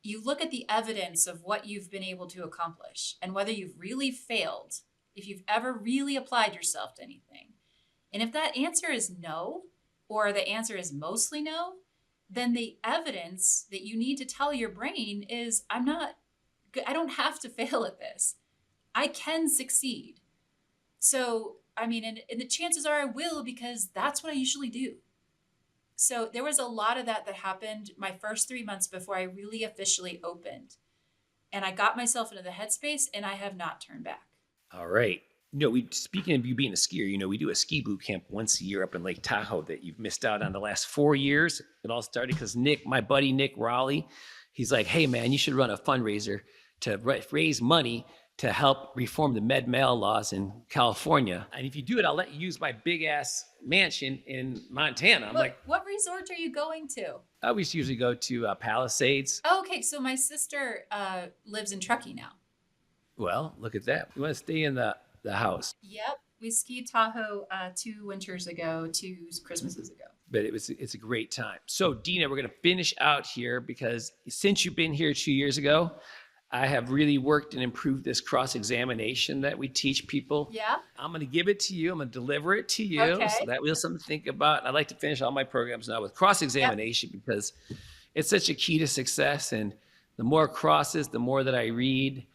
you look at the evidence of what you've been able to accomplish and whether you've really failed, if you've ever really applied yourself to anything. And if that answer is no, or the answer is mostly no, then the evidence that you need to tell your brain is, I don't have to fail at this. I can succeed. So, and the chances are I will, because that's what I usually do. So there was a lot of that happened my first 3 months before I really officially opened. And I got myself into the headspace, and I have not turned back. All right. Speaking of you being a skier, we do a ski boot camp once a year up in Lake Tahoe that you've missed out on the last 4 years. It all started because my buddy Nick Raleigh, he's like, hey man, you should run a fundraiser to raise money to help reform the med-mal laws in California. And if you do it, I'll let you use my big ass mansion in Montana. I'm like, what resort are you going to? We usually go to Palisades. Oh, okay. So my sister lives in Truckee now. Well, look at that. We want to stay in the house. Yep. We skied Tahoe 2 winters ago, 2 Christmases ago. But it's a great time. So Deena, we're going to finish out here because since you've been here 2 years ago, I have really worked and improved this cross-examination that we teach people. Yeah. I'm going to give it to you. I'm going to deliver it to you. Okay. So that we have something to think about. I like to finish all my programs now with cross-examination because it's such a key to success. And the more crosses, the more that I read,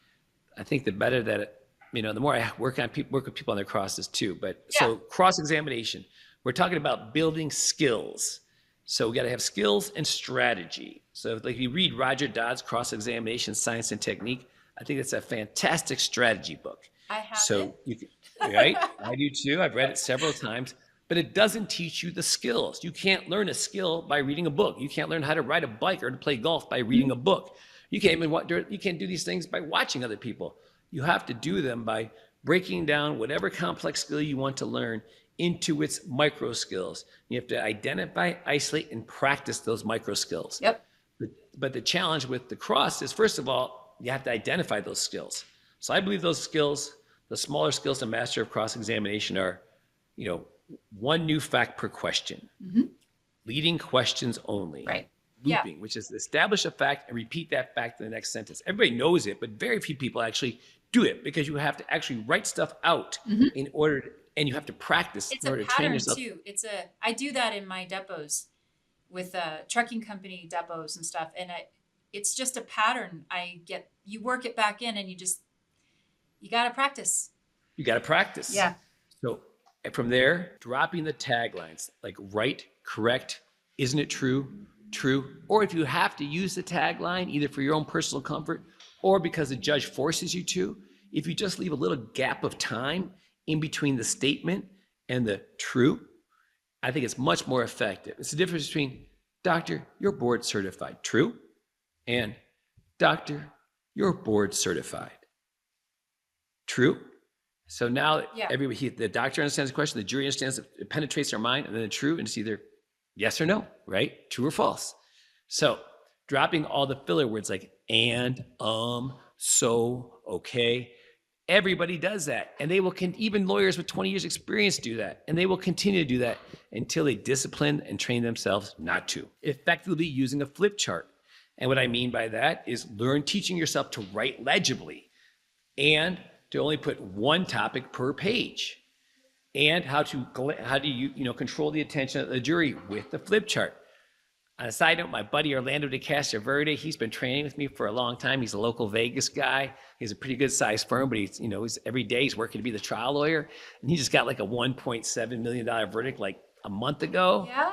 I think the better that, the more I work with people on their crosses too. But so cross-examination, we're talking about building skills. So we got to have skills and strategy. So if you read Roger Dodd's Cross-Examination, Science and Technique, I think it's a fantastic strategy book. I have So you can, right? I do too. I've read it several times, but it doesn't teach you the skills. You can't learn a skill by reading a book. You can't learn how to ride a bike or to play golf by reading a book. You can't do these things by watching other people. You have to do them by breaking down whatever complex skill you want to learn into its micro skills. You have to identify, isolate, and practice those micro skills. Yep. But the challenge with the cross is, first of all, you have to identify those skills. So I believe those skills, the smaller skills to master of cross-examination are, 1 new fact per question, leading questions only. Right. Looping, which is establish a fact and repeat that fact in the next sentence. Everybody knows it, but very few people actually do it because you have to actually write stuff out in order to, and you have to practice It's in order a to train pattern yourself. too. I do that in my depots with trucking company depots and stuff. And it's just a pattern. You work it back in and you got to practice. You got to practice. Yeah. So from there, dropping the taglines like right, correct, isn't it true, true. Or if you have to use the tagline, either for your own personal comfort or because the judge forces you to, if you just leave a little gap of time in between the statement and the true, I think it's much more effective. It's the difference between, doctor, you're board certified, true, and doctor, you're board certified, true. So now the doctor understands the question, the jury understands it penetrates their mind, and then the true, and it's either yes or no, right? True or false. So dropping all the filler words like and, so, okay. Everybody does that, and they will even lawyers with 20 years experience do that, and they will continue to do that until they discipline and train themselves not to. Effectively using a flip chart. And what I mean by that is teaching yourself to write legibly and to only put 1 topic per page, and how do you control the attention of the jury with the flip chart. On a side note, my buddy Orlando de Castroverde, he's been training with me for a long time. He's a local Vegas guy. He has a pretty good sized firm, but he's every day he's working to be the trial lawyer. And he just got like a $1.7 million verdict like a month ago. Yeah.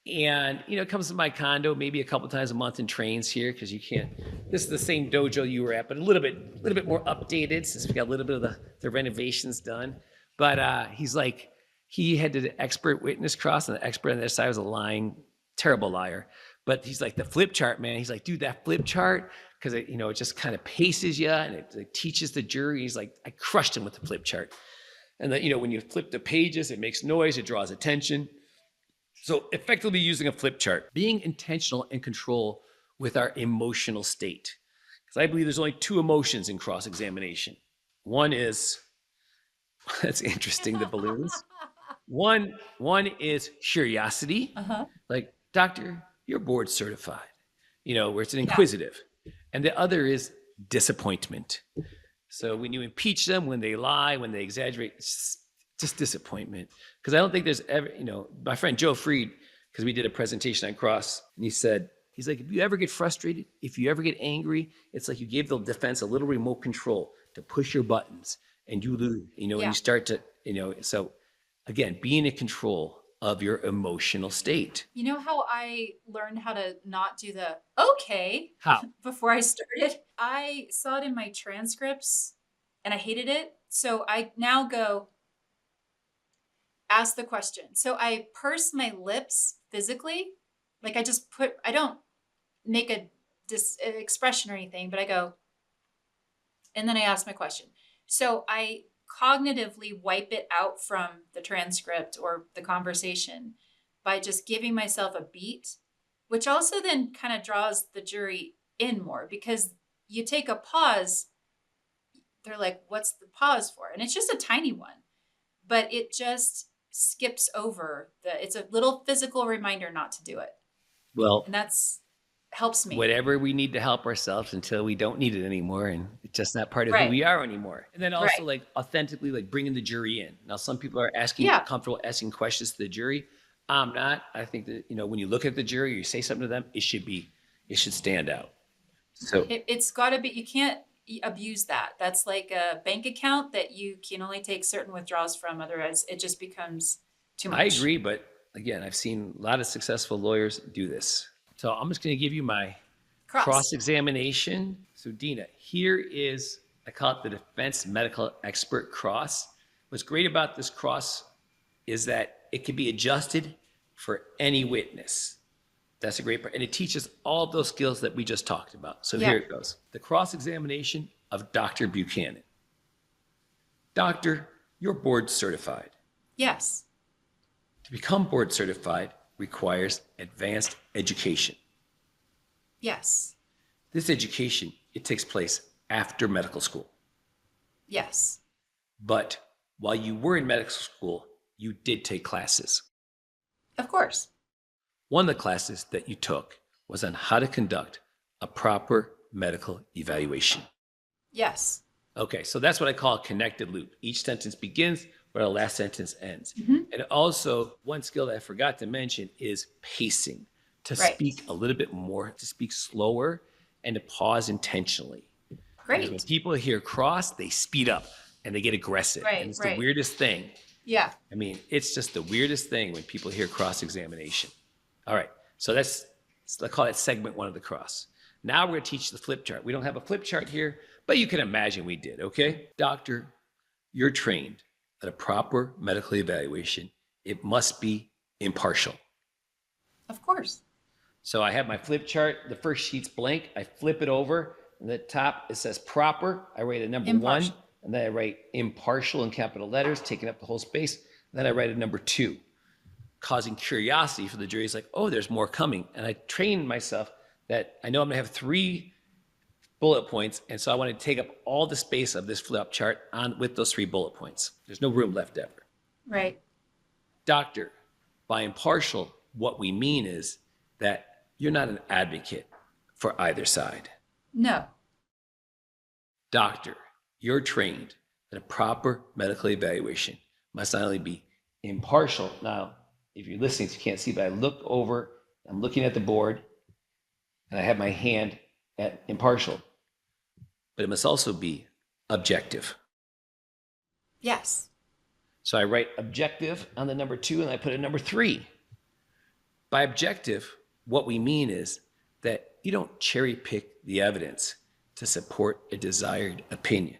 And, comes to my condo maybe a couple times a month and trains here because you can't, this is the same dojo you were at, but a little bit more updated since we got a little bit of the renovations done. But he's like, he had the expert witness cross, and the expert on their side was a lying, terrible liar. But he's like, the flip chart, man. He's like, dude, that flip chart, because it, it just kind of paces you and it teaches the jury. He's like, I crushed him with the flip chart. And that, when you flip the pages, it makes noise, it draws attention. So effectively using a flip chart, being intentional and control with our emotional state. Because I believe there's only two emotions in cross-examination. One is, that's interesting, the balloons. One is curiosity. Like, doctor, you're board certified, where it's an inquisitive. And the other is disappointment. So when you impeach them, when they lie, when they exaggerate, it's just disappointment. Because I don't think there's ever, my friend Joe Freed, because we did a presentation on cross, and he's like, if you ever get frustrated, if you ever get angry, it's like you gave the defense a little remote control to push your buttons, and you lose, and you start to, so again, being in control of your emotional state. You know how I learned how to not do the okay How? before I started? I saw it in my transcripts and I hated it. So I now go ask the question. So I purse my lips physically. Like I don't make a expression or anything, but I go, and then I ask my question. So I cognitively wipe it out from the transcript or the conversation by just giving myself a beat, which also then kind of draws the jury in more, because you take a pause, they're like, what's the pause for? And it's just a tiny one, but it just skips over it's a little physical reminder not to do it. Well, And that's helps me. Whatever we need to help ourselves until we don't need it anymore, and it's just not part of who we are anymore. And then also like authentically, like bringing the jury in. Now, some people are comfortable asking questions to the jury. I'm not. I think that, when you look at the jury, you say something to them, it should stand out. So It's got to be, you can't abuse that. That's like a bank account that you can only take certain withdrawals from. Otherwise, it just becomes too much. I agree. But again, I've seen a lot of successful lawyers do this. So I'm just going to give you my cross-examination. So Deena, here is, I call it the defense medical expert cross. What's great about this cross is that it can be adjusted for any witness. That's a great part. And it teaches all of those skills that we just talked about. So here it goes. The cross-examination of Dr. Buchanan. Doctor, you're board certified. Yes. To become board certified requires advanced education. Yes. This education, it takes place after medical school. Yes. But while you were in medical school, you did take classes. Of course. One of the classes that you took was on how to conduct a proper medical evaluation. Yes. Okay, so that's what I call a connected loop. Each sentence begins where the last sentence ends. And also, one skill that I forgot to mention is pacing, to speak a little bit more, to speak slower, and to pause intentionally. Great. Because when people hear cross, they speed up and they get aggressive. And it's the weirdest thing. Yeah. I mean, it's just the weirdest thing when people hear cross-examination. All right, so let's call it segment one of the cross. Now we're going to teach the flip chart. We don't have a flip chart here, but you can imagine we did, okay? Doctor, you're trained at a proper medical evaluation. It must be impartial. Of course. So I have my flip chart. The first sheet's blank. I flip it over. And the top, it says proper. I write a number Impartial. 1. And then I write impartial in capital letters, taking up the whole space. And then I write a number 2, causing curiosity for the jury. It's like, oh, there's more coming. And I trained myself that I know I'm going to have 3 bullet points. And so I want to take up all the space of this flip chart with those 3 bullet points. There's no room left ever. Right. Doctor, by impartial, what we mean is that you're not an advocate for either side. No. Doctor, you're trained that a proper medical evaluation must not only be impartial. Now, if you're listening, you can't see, but I look over, I'm looking at the board, and I have my hand at impartial, but it must also be objective. Yes. So I write objective on the number 2, and I put a number 3. By objective, what we mean is that you don't cherry pick the evidence to support a desired opinion.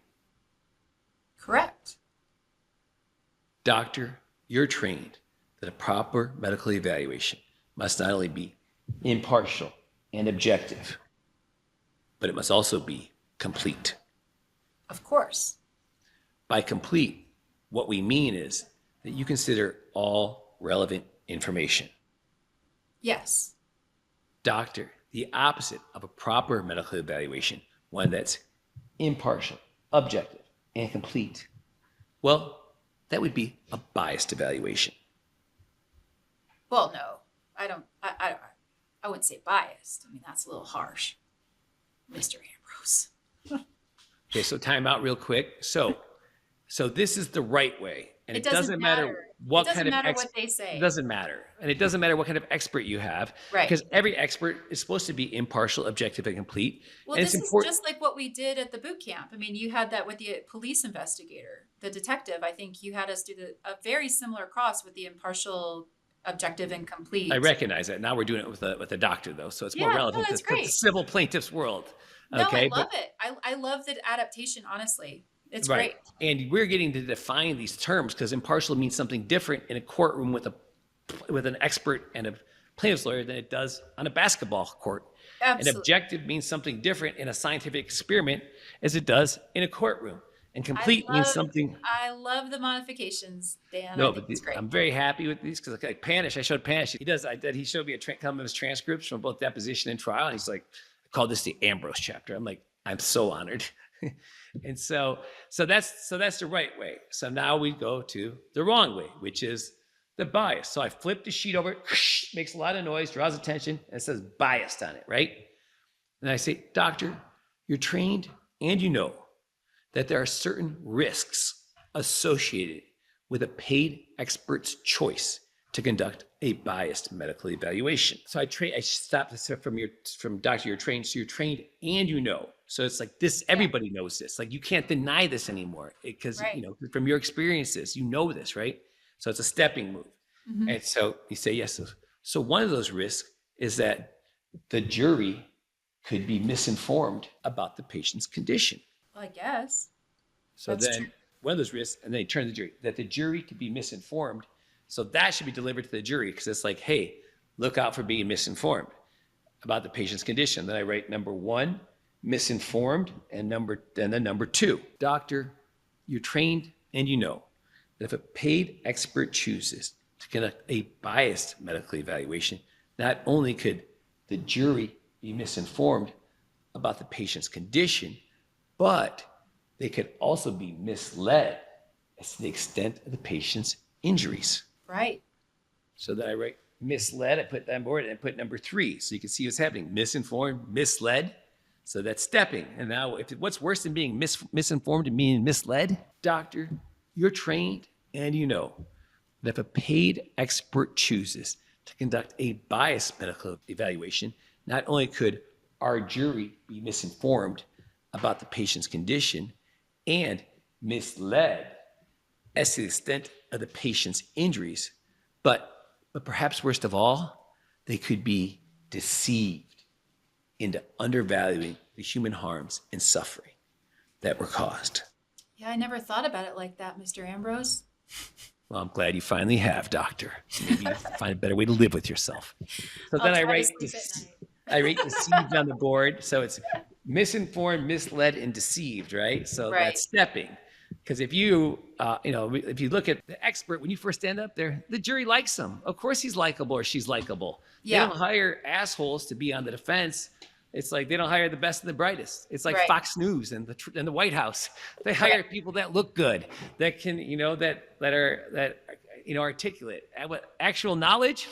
Correct. Doctor, you're trained that a proper medical evaluation must not only be impartial, and objective. But it must also be complete. Of course. By complete, what we mean is that you consider all relevant information. Yes. Doctor, the opposite of a proper medical evaluation, one that's impartial, objective, and complete. Well, that would be a biased evaluation. Well, no, I wouldn't say biased. I mean, that's a little harsh, Mr. Ambrose. Okay, so time out real quick. So this is the right way. And it doesn't matter what kind of what they say. It doesn't matter. And it doesn't matter what kind of expert you have. Right. Because every expert is supposed to be impartial, objective, and complete. Well, and this is just like what we did at the boot camp. I mean, you had that with the police investigator, the detective. I think you had us do a very similar cross with the impartial, objective, and complete. I recognize that. Now we're doing it with a doctor, though. So it's more relevant to the civil plaintiff's world. Okay? No, I love it. I love the adaptation, honestly. It's right. great. And we're getting to define these terms because impartial means something different in a courtroom with an expert and a plaintiff's lawyer than it does on a basketball court. Absolutely. And objective means something different in a scientific experiment as it does in a courtroom. And complete means something. I love the modifications, Dan. No, I think but it's great. I'm very happy with these because like Panish, I showed Panish. He showed me some of his transcripts from both deposition and trial. And he's like, I call this the Ambrose chapter. I'm like, I'm so honored. And so that's the right way. So now we go to the wrong way, which is the bias. So I flip the sheet over, makes a lot of noise, draws attention, and it says biased on it, right? And I say, doctor, you're trained and you know that there are certain risks associated with a paid expert's choice to conduct a biased medical evaluation. So I stopped this from doctor, you're trained, so you're trained and you know. So it's like this, everybody knows this. Like you can't deny this anymore because, you know, from your experiences, you know this, right? So it's a stepping move. Mm-hmm. And so you say, yes. So one of those risks is that the jury could be misinformed about the patient's condition. Well, I guess. So that's then true. One of those risks, and then you turn to the jury, that the jury could be misinformed. So that should be delivered to the jury because it's like, hey, look out for being misinformed about the patient's condition. Then I write number one, misinformed, and then number two, doctor, you're trained and you know that if a paid expert chooses to conduct a biased medical evaluation, not only could the jury be misinformed about the patient's condition, but they could also be misled as to the extent of the patient's injuries. Right. So then I write misled, I put that on board, and I put number three. So you can see what's happening. Misinformed, misled. So that's stepping. And now what's worse than being misinformed and being misled? Doctor, you're trained and you know that if a paid expert chooses to conduct a biased medical evaluation, not only could our jury be misinformed about the patient's condition and misled as to the extent of the patient's injuries, but perhaps worst of all, they could be deceived into undervaluing the human harms and suffering that were caused. Yeah, I never thought about it like that, Mr. Ambrose. Well, I'm glad you finally have, doctor. Maybe you find a better way to live with yourself. So then I write deceived on the board. So it's misinformed, misled, and deceived, right? So that's stepping. Because if you look at the expert, when you first stand up there, the jury likes him. Of course he's likable or she's likable. Yeah. They don't hire assholes to be on the defense. It's like they don't hire the best and the brightest. It's like Fox News and the White House. They hire people that look good, that can, that are articulate. Actual knowledge,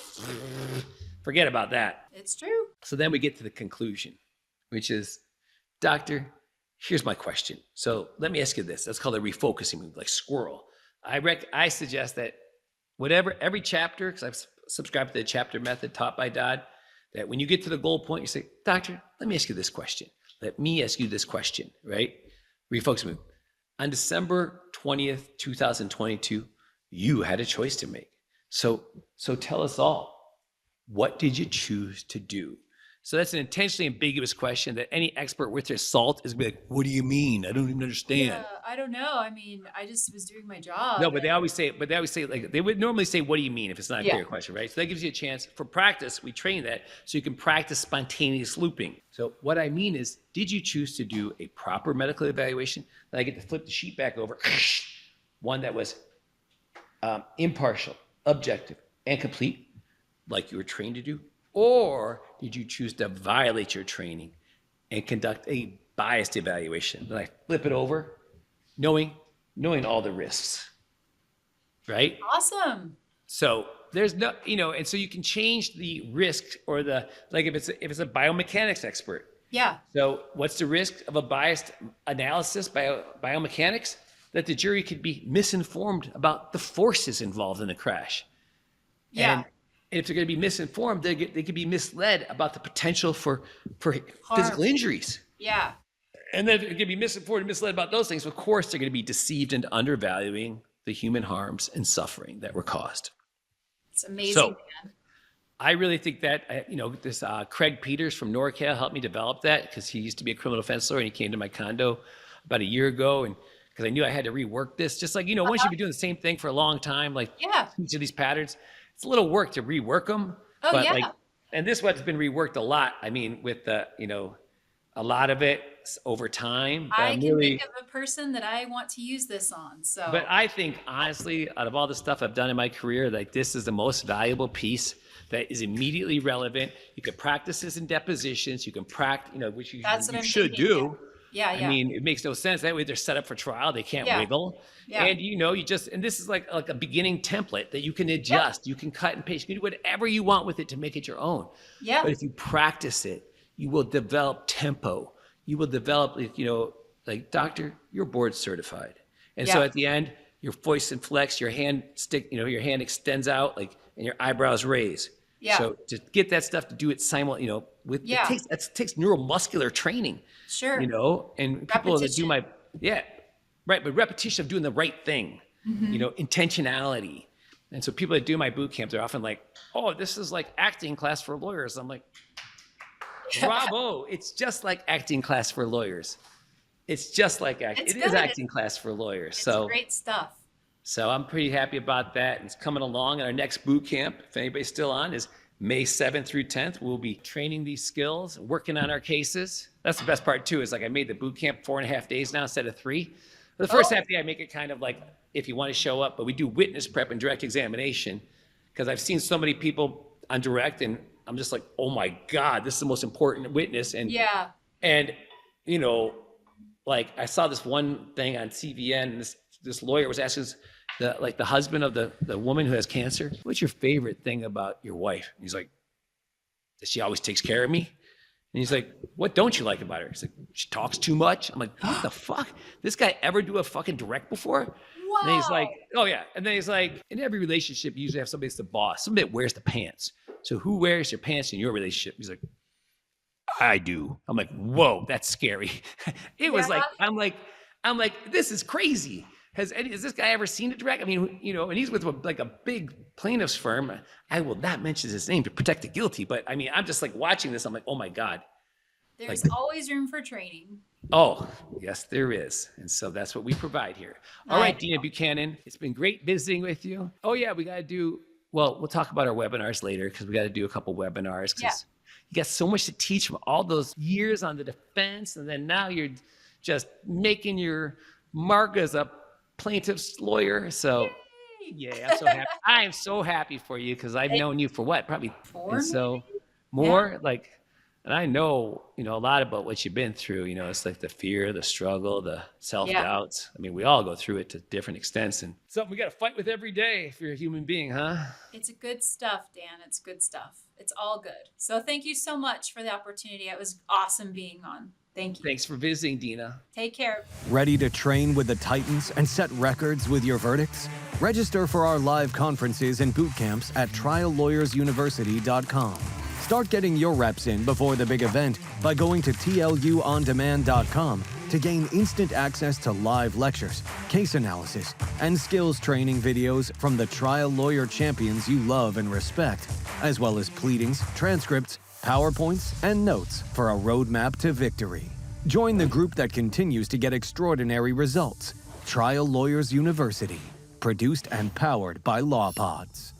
forget about that. It's true. So then we get to the conclusion, which is, doctor, here's my question. So let me ask you this. That's called a refocusing move, like squirrel. I suggest that every chapter, because I've subscribed to the chapter method taught by Dodd, that when you get to the goal point, you say, doctor, let me ask you this question. Let me ask you this question, right? Refocus move. On December 20th, 2022, you had a choice to make. So tell us all, what did you choose to do? So that's an intentionally ambiguous question that any expert worth their salt is gonna be like, what do you mean? I don't even understand. Yeah, I don't know. I mean, I just was doing my job. No, but they always say, like, they would normally say, what do you mean, if it's not a clear question, right? So that gives you a chance for practice. We train that so you can practice spontaneous looping. So what I mean is, did you choose to do a proper medical evaluation? Then I get to flip the sheet back over. One that was impartial, objective, and complete, like you were trained to do? Or did you choose to violate your training and conduct a biased evaluation? Then I flip it over, knowing all the risks, right? Awesome. So there's no, and so you can change the risk or like if it's a biomechanics expert. Yeah. So what's the risk of a biased analysis by biomechanics? That the jury could be misinformed about the forces involved in the crash. Yeah. And if they're going to be misinformed, they could be misled about the potential for physical injuries. Yeah. And then if they're going to be misinformed and misled about those things, of course, they're going to be deceived into undervaluing the human harms and suffering that were caused. It's amazing, So, man. I really think that, this Craig Peters from NorCal helped me develop that because he used to be a criminal defense lawyer and he came to my condo about a year ago. And because I knew I had to rework this, just like, once you've been doing the same thing for a long time, like each of these patterns, it's a little work to rework them. Oh, but yeah. And this one's been reworked a lot. I mean, with the, a lot of it over time. But I can think of a person that I want to use this on. So, But I think, honestly, out of all the stuff I've done in my career, like this is the most valuable piece that is immediately relevant. You can practice this in depositions. You can practice, which you should do. Yeah. I mean, it makes no sense. That way they're set up for trial. They can't wiggle. Yeah. And and this is like a beginning template that you can adjust. You can cut and paste. You can do whatever you want with it to make it your own. Yeah. But if you practice it, you will develop tempo. You will develop, like, doctor, you're board certified. And so at the end, your voice inflects, your hand your hand extends out, like, and your eyebrows raise. Yeah. So to get that stuff to do it it takes neuromuscular training. Sure. And people that do but repetition of doing the right thing, intentionality. And so people that do my boot camp, they're often like, oh, this is like acting class for lawyers. I'm like, bravo. It's just like acting class for lawyers. It's just like acting. It is acting class for lawyers. It's so great stuff. So I'm pretty happy about that. It's coming along. And our next boot camp, if anybody's still on, is May 7th through 10th. We'll be training these skills, working on our cases. That's the best part too, is like I made the boot camp 4.5 days now instead of 3. For the first half day, I make it kind of like if you want to show up, but we do witness prep and direct examination because I've seen so many people on direct and I'm just like, oh my God, this is the most important witness. And like I saw this one thing on CVN and this lawyer was asking the husband of the woman who has cancer, what's your favorite thing about your wife? And he's like, that she always takes care of me. And he's like, what don't you like about her? He's like, she talks too much. I'm like, what the fuck? This guy ever do a fucking direct before? Wow. And he's like, oh yeah. And then he's like, in every relationship, you usually have somebody that's the boss, somebody that wears the pants. So who wears your pants in your relationship? He's like, I do. I'm like, whoa, that's scary. It was like, I'm like, this is crazy. Has this guy ever seen a direct? I mean, and he's with like a big plaintiff's firm. I will not mention his name to protect the guilty, but I mean, I'm just like watching this. I'm like, oh my God. There's always room for training. Oh, yes, there is. And so that's what we provide here. All right, Deena Buchanan, it's been great visiting with you. Oh yeah, we got to do, we'll talk about our webinars later because we got to do a couple webinars because you got so much to teach from all those years on the defense. And then now you're just making your mark as a plaintiff's lawyer. So I'm so happy. I am so happy for you because I've known you for what? Probably 4 so more like, and I know, a lot about what you've been through, it's like the fear, the struggle, the self-doubts. I mean, we all go through it to different extents and something we got to fight with every day if you're a human being, huh? It's good stuff, Dan. It's good stuff. It's all good. So thank you so much for the opportunity. It was awesome being on. Thank you. Thanks for visiting, Deena. Take care. Ready to train with the Titans and set records with your verdicts? Register for our live conferences and boot camps at triallawyersuniversity.com. Start getting your reps in before the big event by going to tluondemand.com to gain instant access to live lectures, case analysis, and skills training videos from the trial lawyer champions you love and respect, as well as pleadings, transcripts, PowerPoints, and notes for a roadmap to victory. Join the group that continues to get extraordinary results. Trial Lawyers University, produced and powered by LawPods.